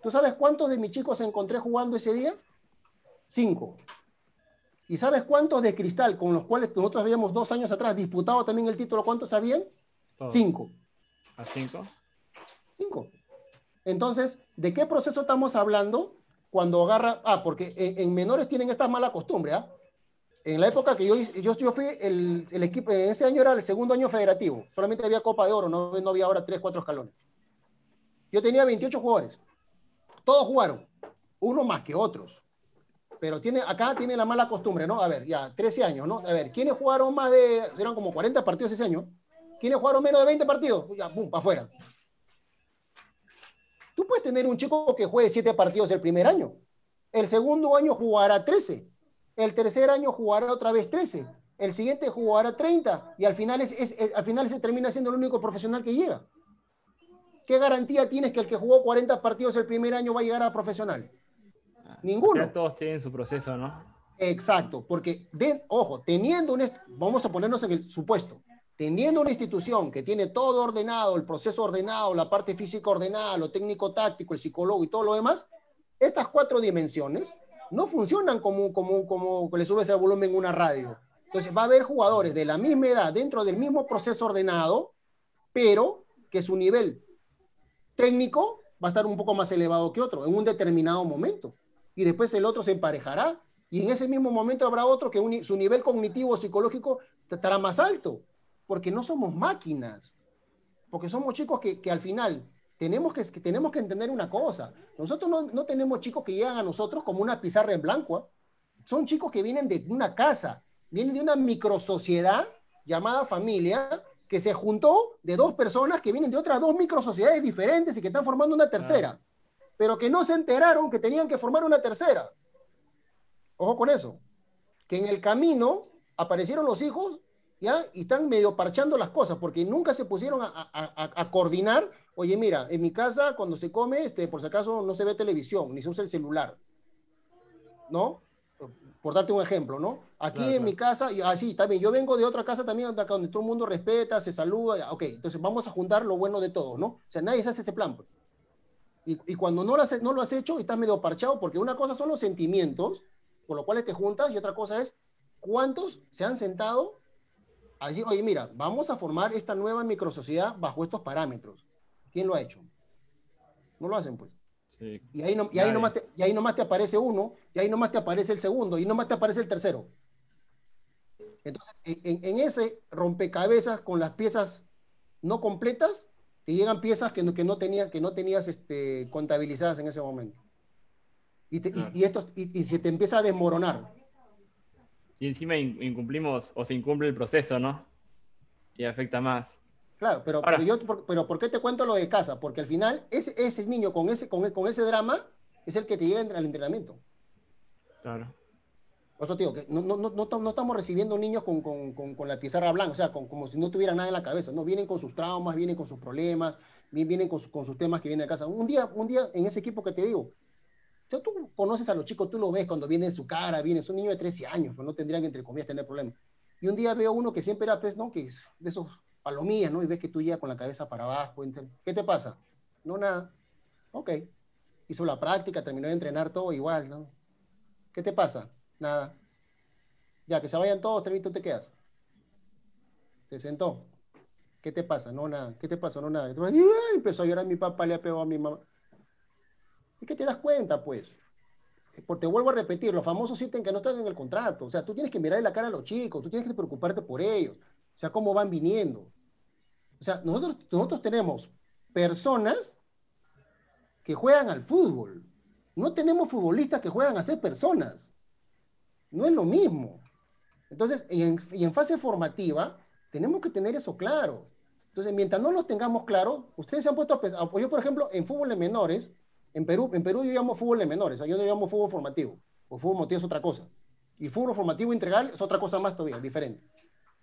¿Tú sabes cuántos de mis chicos encontré jugando ese día? 5. ¿Y sabes cuántos de Cristal, con los cuales nosotros habíamos 2 años atrás disputado también el título, cuántos sabían? 5. ¿A 5? 5. Entonces, ¿de qué proceso estamos hablando cuando agarra? Porque en menores tienen esta mala costumbre, ¿ah? En la época que yo fui, el equipo, ese año era el segundo año federativo, solamente había Copa de Oro, no había ahora 3, 4 escalones. Yo tenía 28 jugadores, todos jugaron, uno más que otros, pero acá tiene la mala costumbre, ¿no? A ver, ya, 13 años, ¿no? A ver, ¿quiénes jugaron eran como 40 partidos ese año? ¿Quiénes jugaron menos de 20 partidos? Ya, pum, para afuera. Tú puedes tener un chico que juegue 7 partidos el primer año, el segundo año jugará 13, el tercer año jugará otra vez 13, el siguiente jugará 30, y al final se termina siendo el único profesional que llega. ¿Qué garantía tienes que el que jugó 40 partidos el primer año va a llegar a profesional? Ninguno. Ya todos tienen su proceso, ¿no? Exacto, porque, ojo, vamos a ponernos en el supuesto, teniendo una institución que tiene todo ordenado, el proceso ordenado, la parte física ordenada, lo técnico táctico, el psicólogo y todo lo demás, estas 4 dimensiones no funcionan como le subes el volumen en una radio. Entonces va a haber jugadores de la misma edad dentro del mismo proceso ordenado, pero que su nivel técnico va a estar un poco más elevado que otro en un determinado momento. Y después el otro se emparejará. Y en ese mismo momento habrá otro que su nivel cognitivo psicológico estará más alto. Porque no somos máquinas. Porque somos chicos que al final tenemos que entender una cosa. Nosotros no tenemos chicos que llegan a nosotros como una pizarra en blanco, ¿eh? Son chicos que vienen de una casa, vienen de una microsociedad llamada familia, que se juntó de 2 personas que vienen de otras 2 microsociedades diferentes y que están formando una tercera, pero que no se enteraron que tenían que formar una tercera. Ojo con eso. Que en el camino aparecieron los hijos, ¿ya? Y están medio parchando las cosas, porque nunca se pusieron a coordinar. Oye, mira, en mi casa cuando se come, por si acaso no se ve televisión, ni se usa el celular, ¿no? Por darte un ejemplo, ¿no? Aquí en mi casa, así también, yo vengo de otra casa también donde todo el mundo respeta, se saluda, ok, entonces vamos a juntar lo bueno de todos, ¿no? O sea, nadie se hace ese plan, pues. Y cuando no lo has hecho y estás medio parchado, porque una cosa son los sentimientos, por los cuales te juntas, y otra cosa es cuántos se han sentado a decir, oye, mira, vamos a formar esta nueva microsociedad bajo estos parámetros. ¿Quién lo ha hecho? No lo hacen, pues. Sí. Y ahí nomás te aparece uno, y ahí nomás te aparece el segundo, y nomás te aparece el tercero. Entonces, en ese rompecabezas con las piezas no completas, te llegan piezas que no tenías contabilizadas en ese momento. Claro. Y se te empieza a desmoronar. Y encima incumplimos o se incumple el proceso, ¿no? Y afecta más. Claro, Ahora, pero ¿por qué te cuento lo de casa? Porque al final, ese niño con ese drama es el que te llega al entrenamiento. claro. Por eso te digo que no estamos recibiendo niños con la pizarra blanca, o sea, como si no tuvieran nada en la cabeza, ¿no? Vienen con sus traumas, vienen con sus problemas, vienen con sus temas que vienen a casa. Un día en ese equipo que te digo, o sea, tú conoces a los chicos, tú lo ves cuando viene en su cara, son niños de 13 años, pues no tendrían que, entre comillas, tener problemas. Y un día veo uno que siempre era, pues, ¿no? Que es de esos palomillas, ¿no? Y ves que tú llegas con la cabeza para abajo. ¿Qué te pasa? No, nada. Ok. Hizo la práctica, terminó de entrenar todo igual, ¿no? ¿Qué te pasa? Nada. Ya, que se vayan todos, tú te quedas. Se sentó. ¿Qué te pasa? No, nada. ¿Qué te pasa? No, nada. Y empezó a llorar mi papá, le pegó a mi mamá. ¿Y qué te das cuenta, pues? Porque te vuelvo a repetir, los famosos sienten que no están en el contrato. O sea, tú tienes que mirar la cara a los chicos, tú tienes que preocuparte por ellos. O sea, cómo van viniendo. O sea, nosotros tenemos personas que juegan al fútbol. No tenemos futbolistas que juegan a ser personas. No es lo mismo. Entonces, y en fase formativa, tenemos que tener eso claro. Entonces, mientras no lo tengamos claro, ustedes se han puesto a pensar, yo por ejemplo, en fútbol de menores, en Perú yo llamo fútbol de menores, o sea, yo no llamo fútbol formativo, o fútbol formativo es otra cosa. Y fútbol formativo integral es otra cosa más todavía, diferente.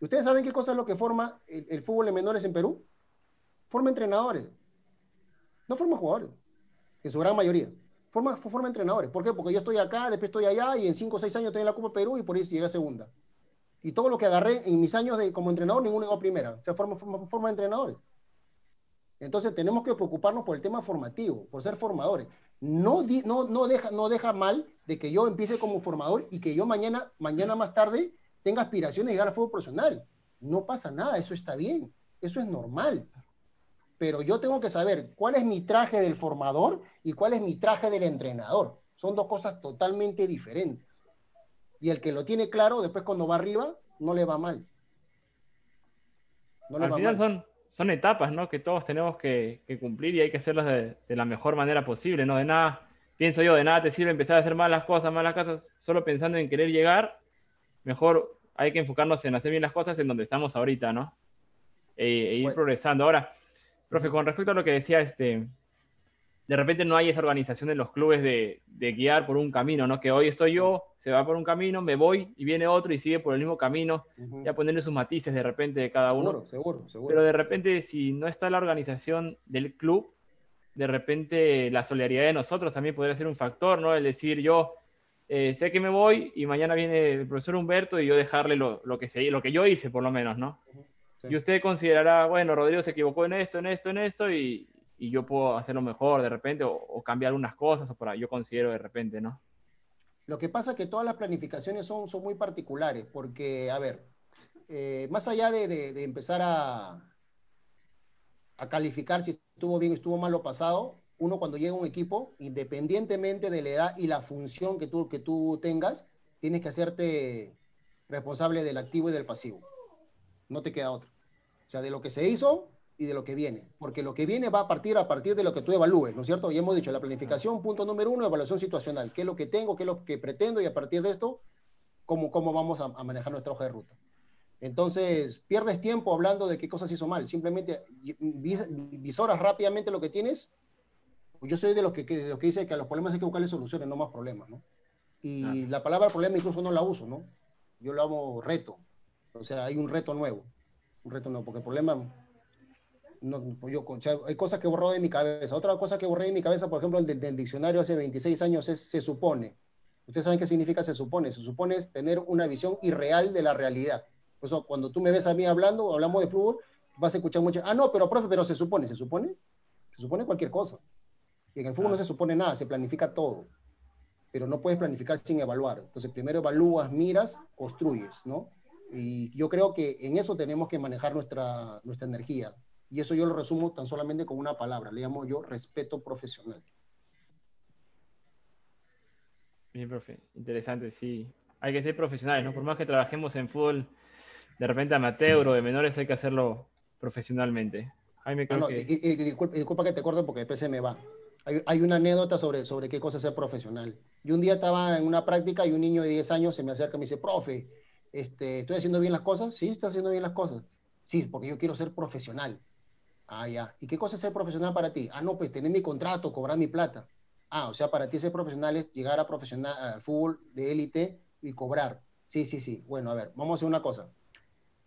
¿Ustedes saben qué cosa es lo que forma el fútbol de menores en Perú? Forma entrenadores, no forma jugadores, en su gran mayoría. Forma entrenadores. ¿Por qué? Porque yo estoy acá, después estoy allá, y en 5 o 6 años estoy en la Copa Perú y por eso llegué a segunda. Y todo lo que agarré en mis años como entrenador, ninguno llegó a primera. O sea, forma de entrenadores. Entonces tenemos que preocuparnos por el tema formativo, por ser formadores. No deja mal de que yo empiece como formador y que yo mañana más tarde tenga aspiraciones de llegar al fútbol profesional. No pasa nada, eso está bien, eso es normal. Pero yo tengo que saber cuál es mi traje del formador y cuál es mi traje del entrenador. Son dos cosas totalmente diferentes. Y el que lo tiene claro, después cuando va arriba, no le va mal. No le Al va final mal. son etapas, ¿no? Que todos tenemos que cumplir y hay que hacerlas de la mejor manera posible, ¿no? De nada, pienso yo, de nada te sirve empezar a hacer malas cosas, solo pensando en querer llegar. Mejor hay que enfocarnos en hacer bien las cosas en donde estamos ahorita, ¿no? E ir Bueno, progresando. Ahora, profe, uh-huh. con respecto a lo que decía, de repente no hay esa organización en los clubes de guiar por un camino, ¿no? Que hoy estoy yo, se va por un camino, me voy y viene otro y sigue por el mismo camino, Uh-huh. ya ponerle sus matices de repente de cada uno. Seguro. Pero de repente, si no está la organización del club, de repente la solidaridad de nosotros también podría ser un factor, ¿no? El decir yo sé que me voy y mañana viene el profesor Humberto y yo dejarle lo que yo hice, por lo menos, ¿no? Uh-huh. Y Sí. usted considerará, bueno, Rodrigo se equivocó en esto, y yo puedo hacerlo mejor de repente, o cambiar algunas cosas, o yo considero de repente, ¿no? Lo que pasa es que todas las planificaciones son muy particulares, porque, a ver, más allá de empezar a calificar si estuvo bien o estuvo mal lo pasado, uno cuando llega a un equipo, independientemente de la edad y la función que tú tengas, tienes que hacerte responsable del activo y del pasivo. No te queda otra. O sea, de lo que se hizo y de lo que viene. Porque lo que viene va a partir de lo que tú evalúes, ¿no es cierto? Ya hemos dicho, la planificación, punto número uno, evaluación situacional. ¿Qué es lo que tengo? ¿Qué es lo que pretendo? Y a partir de esto, cómo vamos a manejar nuestra hoja de ruta. Entonces, pierdes tiempo hablando de qué cosas hizo mal. Simplemente visoras rápidamente lo que tienes. Yo soy de los que dice que a los problemas hay que buscarle soluciones, no más problemas, ¿no? Y Claro. la palabra problema incluso no la uso, ¿no? Yo lo hago reto. O sea, hay un reto nuevo. Un reto nuevo, porque el problema no, o sea, hay cosas que borró de mi cabeza. Otra cosa que borré de mi cabeza, por ejemplo, del diccionario hace 26 años es se supone. Ustedes saben qué significa se supone. Se supone es tener una visión irreal de la realidad. Por eso, cuando tú me ves a mí hablando, hablamos de fútbol, vas a escuchar mucho, no, pero profe, pero se supone cualquier cosa. Y en el fútbol no Claro. se supone nada, se planifica todo. Pero no puedes planificar sin evaluar. Entonces, primero evalúas, miras, construyes, ¿no? Y yo creo que en eso tenemos que manejar nuestra energía. Y eso yo lo resumo tan solamente con una palabra, le llamo yo respeto profesional. Bien, profe, interesante, sí. Hay que ser profesionales, ¿no? Por más que trabajemos en fútbol de repente amateur o de menores hay que hacerlo profesionalmente. Jaime, creo No, que... disculpa que te corte porque después se me va. Hay una anécdota sobre qué cosa es ser profesional. Yo un día estaba en una práctica y un niño de 10 años se me acerca y me dice, profe, ¿estoy haciendo bien las cosas? Sí, estoy haciendo bien las cosas. Sí, porque yo quiero ser profesional. Ah, ya. ¿Y qué cosa es ser profesional para ti? Ah, no, pues tener mi contrato, cobrar mi plata. Ah, o sea, para ti ser profesional es llegar a profesional, al fútbol de élite y cobrar. Sí, sí, sí. Bueno, a ver, vamos a hacer una cosa.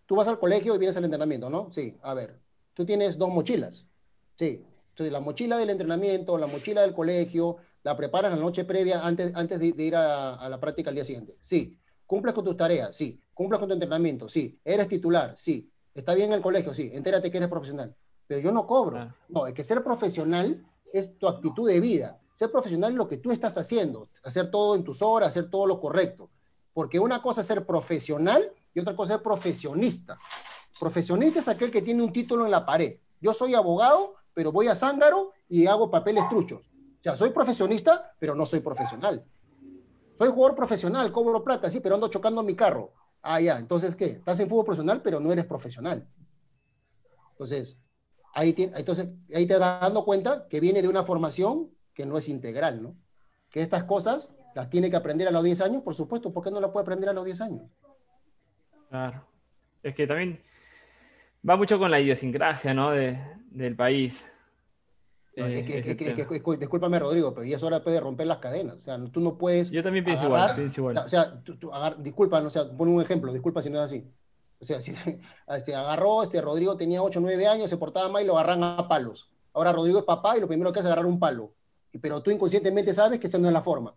Tú vas al colegio y vienes al entrenamiento, ¿no? Sí, a ver. Tú tienes 2 mochilas. Sí. Entonces, la mochila del entrenamiento, la mochila del colegio, la preparas la noche previa antes de ir a la práctica al día siguiente. Sí. ¿Cumples con tus tareas? Sí. ¿Cumples con tu entrenamiento? Sí. ¿Eres titular? Sí. ¿Está bien el colegio? Sí. Entérate que eres profesional. Pero yo no cobro. Ah, No, es que ser profesional es tu actitud de vida. Ser profesional es lo que tú estás haciendo. Hacer todo en tus horas, hacer todo lo correcto. Porque una cosa es ser profesional y otra cosa es profesionista. Profesionista es aquel que tiene un título en la pared. Yo soy abogado, pero voy a Zángaro y hago papeles truchos. O sea, soy profesionista, pero no soy profesional. Soy jugador profesional, cobro plata, sí, pero ando chocando mi carro. Ah, ya, entonces, ¿qué? Estás en fútbol profesional, pero no eres profesional. Entonces, ahí te vas dando cuenta que viene de una formación que no es integral, ¿no? Que estas cosas las tiene que aprender a los 10 años, por supuesto, ¿por qué no las puede aprender a los 10 años? claro. Es que también va mucho con la idiosincrasia, ¿no? Del país, No, ese tema. discúlpame, Rodrigo, pero ya es hora pues, de romper las cadenas. O sea, tú no puedes Yo también pienso igual, agarrar, pienso igual. o sea, disculpa, o sea, pon un ejemplo, disculpa si no es así. O sea, si agarró, Rodrigo tenía 8 o 9 años, se portaba mal y lo agarran a palos. Ahora Rodrigo es papá y lo primero que hace es agarrar un palo. Pero tú inconscientemente sabes que esa no es la forma.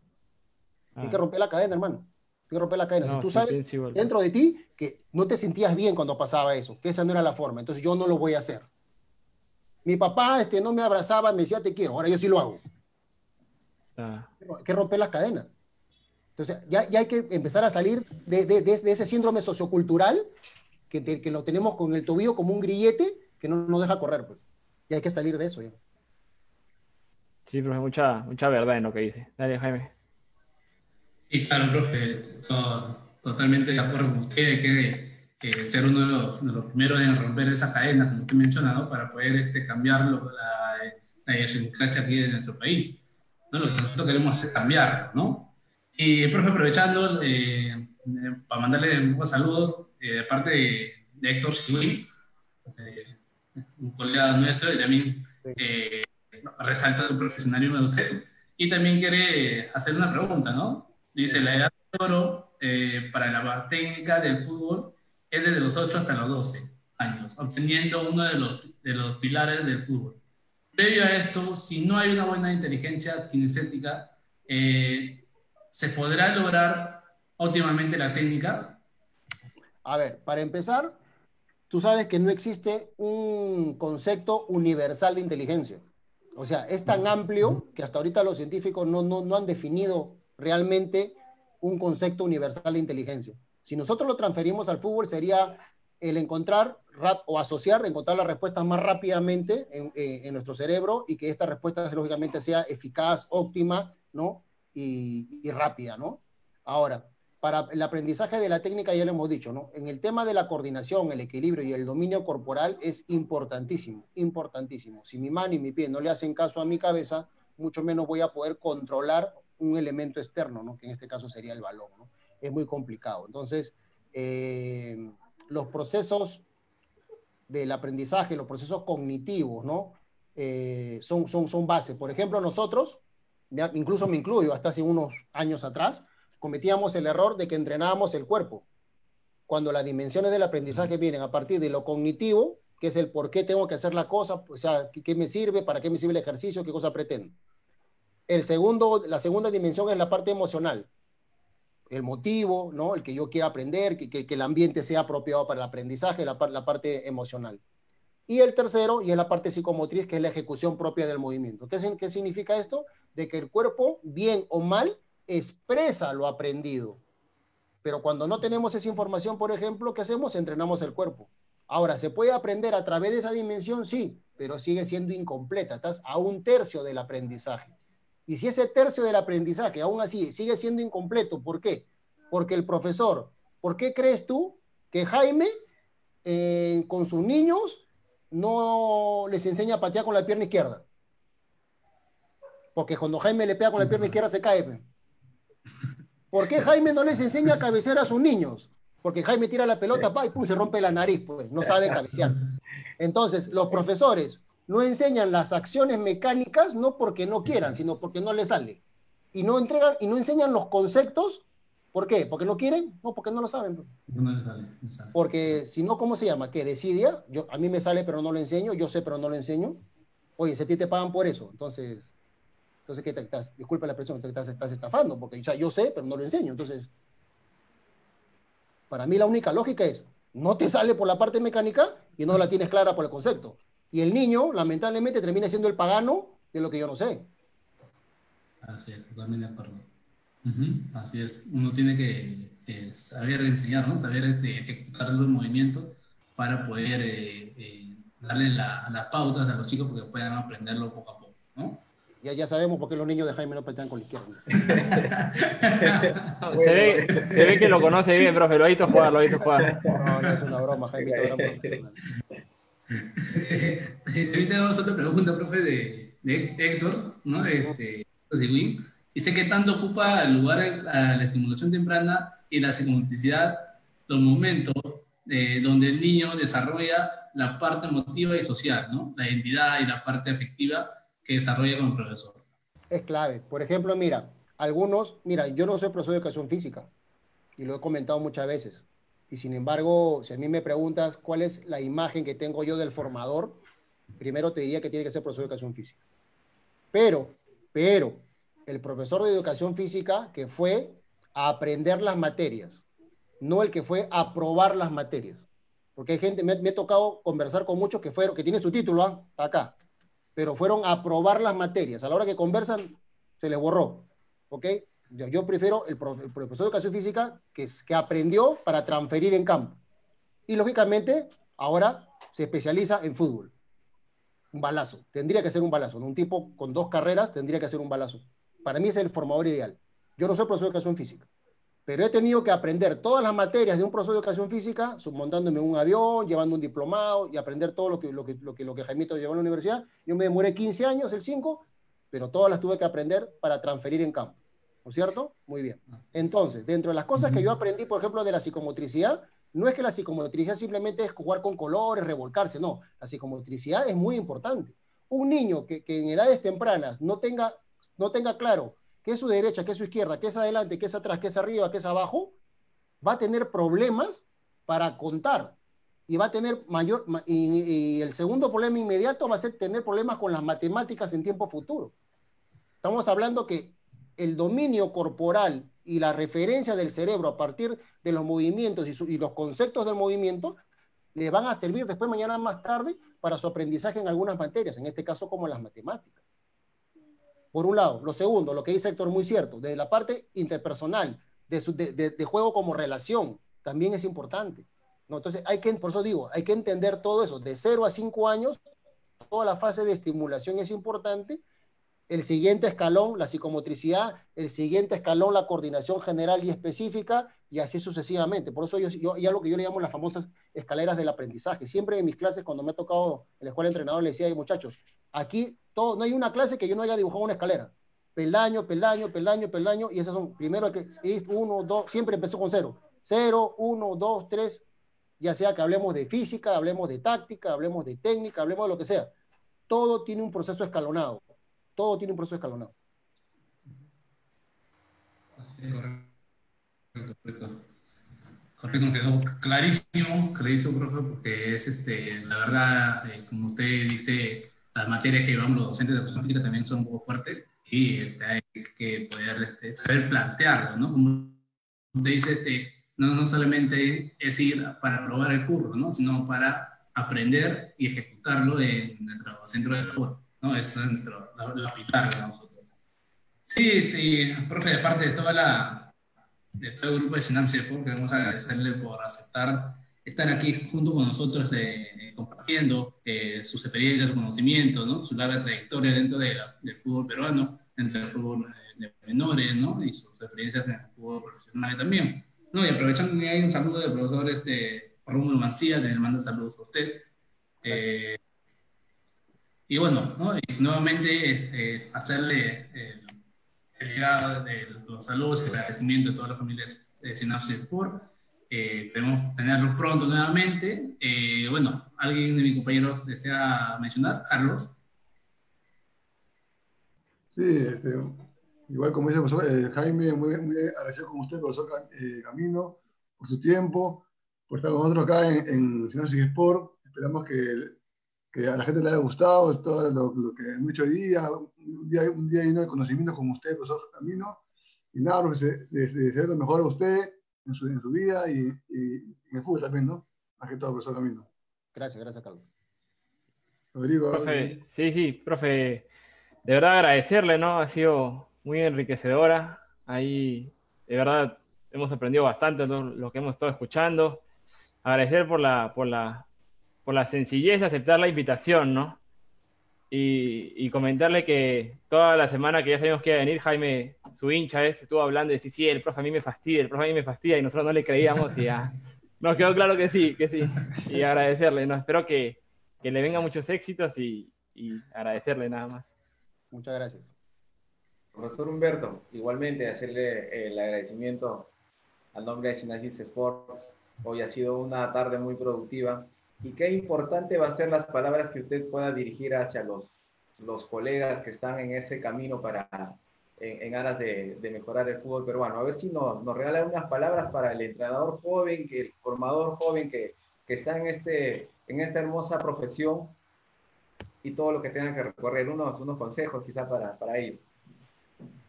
Tienes que Ah, romper la cadena, hermano. Tienes que romper la cadena. Si no, tú sí, sabes pienso igual. dentro de ti que no te sentías bien cuando pasaba eso, que esa no era la forma, entonces yo no lo voy a hacer. Mi papá no me abrazaba, me decía te quiero, ahora yo sí lo hago. Ah, Hay que romper las cadenas. Entonces, ya hay que empezar a salir de ese síndrome sociocultural que lo tenemos con el tobillo como un grillete que no nos deja correr. Pues. Y hay que salir de eso. Ya. sí, pero hay mucha verdad en lo que dice. Dale, Jaime. Y claro, profe, totalmente de acuerdo con usted, que ser uno de los primeros en romper esa cadena, como usted menciona, ¿no? Para poder cambiar la idiosincrasia aquí de nuestro país, ¿no? Lo que nosotros queremos es cambiar, ¿no? Y, profe, aprovechando, para mandarle un poco de saludos de parte de Héctor Siwin, eh, un colega nuestro, y también Sí. resalta su profesionalismo de usted. Y también quiere hacer una pregunta, ¿no? Dice, Sí. la edad de oro para la técnica del fútbol es desde los 8 hasta los 12 años, obteniendo uno de los pilares del fútbol. Previo a esto, si no hay una buena inteligencia kinestética, ¿se podrá lograr óptimamente la técnica? A ver, para empezar, tú sabes que no existe un concepto universal de inteligencia. O sea, es tan amplio que hasta ahorita los científicos no han definido realmente un concepto universal de inteligencia. Si nosotros lo transferimos al fútbol, sería el encontrar o asociar, encontrar las respuestas más rápidamente en nuestro cerebro y que esta respuesta, lógicamente, sea eficaz, óptima, ¿no? Y rápida, ¿no? Ahora, para el aprendizaje de la técnica ya lo hemos dicho, ¿no? En el tema de la coordinación, el equilibrio y el dominio corporal es importantísimo, importantísimo. Si mi mano y mi pie no le hacen caso a mi cabeza, mucho menos voy a poder controlar un elemento externo, ¿no? Que en este caso sería el balón, ¿no? Es muy complicado. Entonces, los procesos del aprendizaje, los procesos cognitivos, ¿no? Son base. Por ejemplo, nosotros, ya, incluso me incluyo, hasta hace unos años atrás, cometíamos el error de que entrenábamos el cuerpo. Cuando las dimensiones del aprendizaje vienen a partir de lo cognitivo, que es el por qué tengo que hacer la cosa, o sea, qué me sirve, para qué me sirve el ejercicio, qué cosa pretendo. La segunda dimensión es la parte emocional, el motivo, ¿no? El que yo quiera aprender, que el ambiente sea apropiado para el aprendizaje, la parte emocional. Y el tercero, y es la parte psicomotriz, que es la ejecución propia del movimiento. ¿Qué significa esto? De que el cuerpo, bien o mal, expresa lo aprendido. Pero cuando no tenemos esa información, por ejemplo, ¿qué hacemos? Entrenamos el cuerpo. Ahora, ¿se puede aprender a través de esa dimensión? Sí, pero sigue siendo incompleta. Estás a un tercio del aprendizaje. Y si ese tercio del aprendizaje aún así sigue siendo incompleto, ¿por qué? Porque el profesor, ¿por qué crees tú que Jaime con sus niños no les enseña a patear con la pierna izquierda. Porque cuando Jaime le pega con la pierna izquierda se cae. Pe. ¿Por qué Jaime no les enseña a cabecear a sus niños? Porque Jaime tira la pelota pa, y pum, se rompe la nariz, pues, no sabe cabecear. Entonces, los profesores no enseñan las acciones mecánicas no porque no quieran, sino porque no les sale. Y no entregan y no enseñan los conceptos. ¿Por qué? ¿Porque no quieren? No, porque no lo saben. No le sale, no sale. Porque si no, ¿cómo se llama? ¿Qué? ¿Desidia? A mí me sale pero no lo enseño, yo sé pero no lo enseño. Oye, si a ti te pagan por eso, entonces ¿qué te estás? Disculpa la expresión, te estás estafando, porque o sea, yo sé pero no lo enseño. Entonces, para mí la única lógica es, no te sale por la parte mecánica y no la tienes clara por el concepto. Y el niño, lamentablemente, termina siendo el pagano de lo que yo no sé. Así es, totalmente de acuerdo. Así es, uno tiene que saber enseñar, ¿no? Saber ejecutar los movimientos para poder darle las pautas a los chicos porque puedan aprenderlo poco a poco, ¿no? Ya sabemos por qué los niños de Jaime no patean con la izquierda. Se ve que lo conoce bien, profe, lo ha visto jugar, No, es una broma, Jaime. Ahorita tenemos otra pregunta, profe, de Héctor, ¿no? Dice que tanto ocupa el lugar la estimulación temprana y la psicomotricidad los momentos donde el niño desarrolla la parte emotiva y social, ¿no? La identidad y la parte afectiva que desarrolla con el profesor. Es clave. Por ejemplo, mira, yo no soy profesor de educación física y lo he comentado muchas veces. Y sin embargo, si a mí me preguntas cuál es la imagen que tengo yo del formador, primero te diría que tiene que ser profesor de educación física. Pero, el profesor de educación física que fue a aprender las materias, no el que fue a probar las materias. Porque hay gente, me he tocado conversar con muchos que tienen su título, acá, pero fueron a probar las materias. A la hora que conversan, se les borró. ¿Ok? Yo prefiero el profesor de educación física que aprendió para transferir en campo. Y lógicamente, ahora se especializa en fútbol. Un balazo. Tendría que ser un balazo. ¿No? Un tipo con 2 carreras tendría que ser un balazo. Para mí es el formador ideal. Yo no soy profesor de educación física, pero he tenido que aprender todas las materias de un profesor de educación física, montándome en un avión, llevando un diplomado y aprender todo lo que Jaimito llevó a la universidad. Yo me demoré 15 años, el 5, pero todas las tuve que aprender para transferir en campo. ¿No es cierto? Muy bien. Entonces, dentro de las cosas que yo aprendí, por ejemplo, de la psicomotricidad, no es que la psicomotricidad simplemente es jugar con colores, revolcarse, no. La psicomotricidad es muy importante. Un niño que en edades tempranas no tenga claro qué es su derecha, qué es su izquierda, qué es adelante, qué es atrás, qué es arriba, qué es abajo, va a tener problemas para contar. Y va a tener y el segundo problema inmediato va a ser tener problemas con las matemáticas en tiempo futuro. Estamos hablando que el dominio corporal y la referencia del cerebro a partir de los movimientos y los conceptos del movimiento le van a servir después, mañana más tarde, para su aprendizaje en algunas materias, en este caso como las matemáticas. Por un lado. Lo segundo, lo que dice Héctor, muy cierto, desde la parte interpersonal, de juego como relación, también es importante, ¿no? Entonces, por eso digo, hay que entender todo eso. De 0 a 5 años, toda la fase de estimulación es importante. El siguiente escalón, la psicomotricidad, el siguiente escalón, la coordinación general y específica, y así sucesivamente. Por eso yo lo que yo le llamo las famosas escaleras del aprendizaje. Siempre en mis clases, cuando me ha tocado en la escuela de entrenador, le decía, muchachos, aquí no hay una clase que yo no haya dibujado una escalera. Peldaño, y esas son, primero que es 1, 2, siempre empezó con 0. 0, 1, 2, 3, ya sea que hablemos de física, hablemos de táctica, hablemos de técnica, hablemos de lo que sea. Todo tiene un proceso escalonado. Todo tiene un proceso escalonado. Así es, correcto. Correcto, me quedó clarísimo, profe, porque es la verdad, como usted dice, las materias que llevamos los docentes de educación física también son un poco fuertes y hay que poder saber plantearlo, ¿no? Como usted dice, no solamente es ir para probar el curso, ¿no? Sino para aprender y ejecutarlo en nuestro centro de labor, ¿no? Eso es la pilar de nosotros. Sí, profe, de parte de todo el grupo de Sinapsis Sport, queremos agradecerle por aceptar estar aquí junto con nosotros compartiendo sus experiencias, sus conocimientos, ¿no? Su larga trayectoria dentro del fútbol peruano, dentro del fútbol de menores, ¿no? Y sus experiencias en el fútbol profesional también. No, y aprovechando que hay un saludo del profesor Rómulo Mancía, le manda saludos a usted. Eh, y bueno, ¿no? Y nuevamente hacerle el legado de los saludos y el agradecimiento de todas las familias de Synapsis Sport. Esperemos tenerlos pronto nuevamente. Bueno, ¿alguien de mis compañeros desea mencionar? Carlos. Sí, igual como dice el profesor Jaime, muy agradecido con usted, profesor Camino, por su tiempo, por estar con nosotros acá en Sinapsis Sport. Esperamos que a la gente le haya gustado todo lo que hemos hecho hoy día, un día lleno de conocimientos con usted, profesor Camino. Y nada, profesor, desear lo mejor a usted en su vida y en el fútbol también, ¿no? Más que todo, profesor Camino. Gracias, gracias, Carlos. Rodrigo, Profe, sí, sí, profe, de verdad agradecerle, ¿no? Ha sido muy enriquecedora. Ahí, de verdad, hemos aprendido bastante lo que hemos estado escuchando. Agradecer por la sencillez de aceptar la invitación, ¿no? Y comentarle que toda la semana que ya sabíamos que iba a venir, Jaime, su hincha, estuvo hablando de sí, sí, el profe a mí me fastidia, el profe a mí me fastidia, y nosotros no le creíamos y ya nos quedó claro que sí, que sí. Y agradecerle, ¿no? Espero que le vengan muchos éxitos y agradecerle nada más. Muchas gracias. Profesor Humberto, igualmente hacerle el agradecimiento al nombre de Synapsis Sports. Hoy ha sido una tarde muy productiva y qué importante va a ser las palabras que usted pueda dirigir hacia los colegas que están en ese camino en aras de mejorar el fútbol peruano. A ver si nos regala unas palabras para el entrenador joven, el formador joven que está en esta hermosa profesión y todo lo que tengan que recorrer, unos consejos quizá para ellos.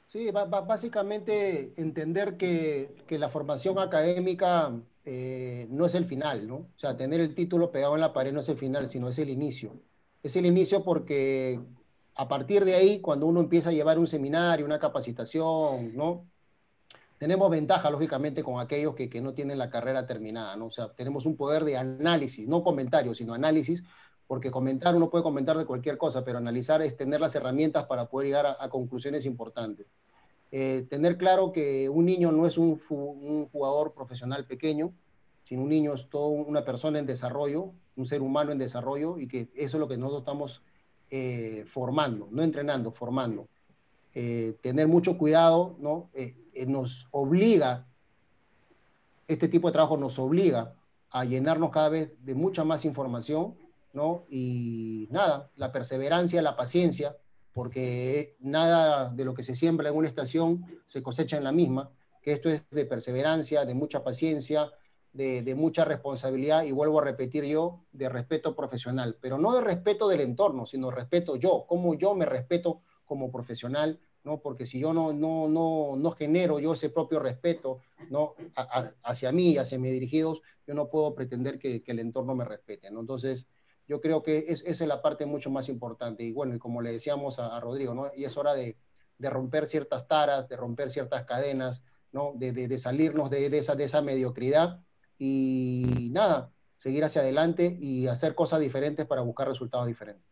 Sí, básicamente entender que la formación académica no es el final, ¿no? O sea, tener el título pegado en la pared no es el final, sino es el inicio. Es el inicio porque a partir de ahí, cuando uno empieza a llevar un seminario, una capacitación, ¿no? Tenemos ventaja, lógicamente, con aquellos que no tienen la carrera terminada, ¿no? O sea, tenemos un poder de análisis, no comentario, sino análisis, porque comentar, uno puede comentar de cualquier cosa, pero analizar es tener las herramientas para poder llegar a conclusiones importantes. Tener claro que un niño no es un jugador profesional pequeño, sino un niño es toda una persona en desarrollo, un ser humano en desarrollo, y que eso es lo que nosotros estamos formando, no entrenando, formando. Tener mucho cuidado, ¿no? Nos obliga, este tipo de trabajo nos obliga a llenarnos cada vez de mucha más información, ¿no? Y nada, la perseverancia, la paciencia, porque nada de lo que se siembra en una estación se cosecha en la misma, que esto es de perseverancia, de mucha paciencia, de mucha responsabilidad, y vuelvo a repetir yo, de respeto profesional, pero no de respeto del entorno, sino respeto yo, cómo yo me respeto como profesional, ¿no? Porque si yo no genero yo ese propio respeto, ¿no? Hacia mí, hacia mis dirigidos, yo no puedo pretender que el entorno me respete, ¿no? Entonces, yo creo que esa es la parte mucho más importante. Y bueno, y como le decíamos a Rodrigo, ¿no? Y es hora de romper ciertas taras, de romper ciertas cadenas, ¿no? De salirnos de esa mediocridad y nada, seguir hacia adelante y hacer cosas diferentes para buscar resultados diferentes.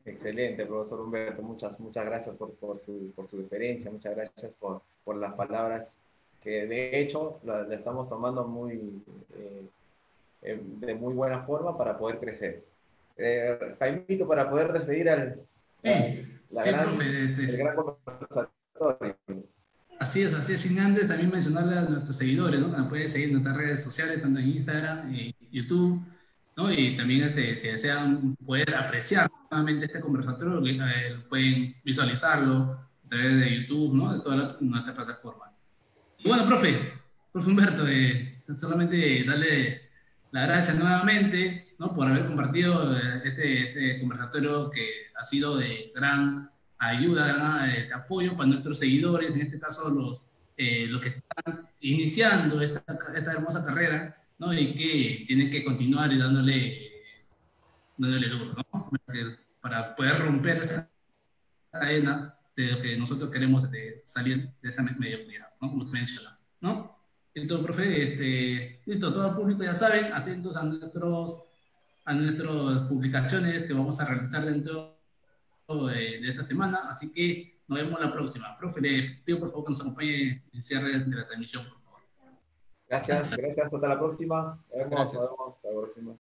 Excelente, profesor Humberto. Muchas gracias por su referencia, muchas gracias por las palabras que de hecho la estamos tomando de muy buena forma para poder crecer. Jaimito, para poder despedir Sí, sí, profe. el gran conversatorio. Así es, sin antes también mencionarle a nuestros seguidores, ¿no? Que nos pueden seguir en nuestras redes sociales, tanto en Instagram, YouTube, ¿no? Y también si desean poder apreciar nuevamente este conversatorio, pueden visualizarlo a través de YouTube, ¿no? De todas nuestras plataformas. Y bueno, profe Humberto, solamente darle las gracias nuevamente, ¿no? Por haber compartido este conversatorio que ha sido de gran ayuda, gran apoyo para nuestros seguidores, en este caso los que están iniciando esta hermosa carrera, ¿no? Y que tienen que continuar y dándole duro, ¿no? Para poder romper esa cadena de lo que nosotros queremos salir de esa mediocridad, ¿no? Como usted menciona, ¿no? Entonces, profe, listo, todo el público ya saben, atentos a nuestras publicaciones que vamos a realizar dentro de esta semana, así que nos vemos la próxima. Profe, le pido por favor que nos acompañe en el cierre de la transmisión, por favor. Gracias, hasta la próxima. Nos vemos, Gracias. nos vemos, hasta la próxima.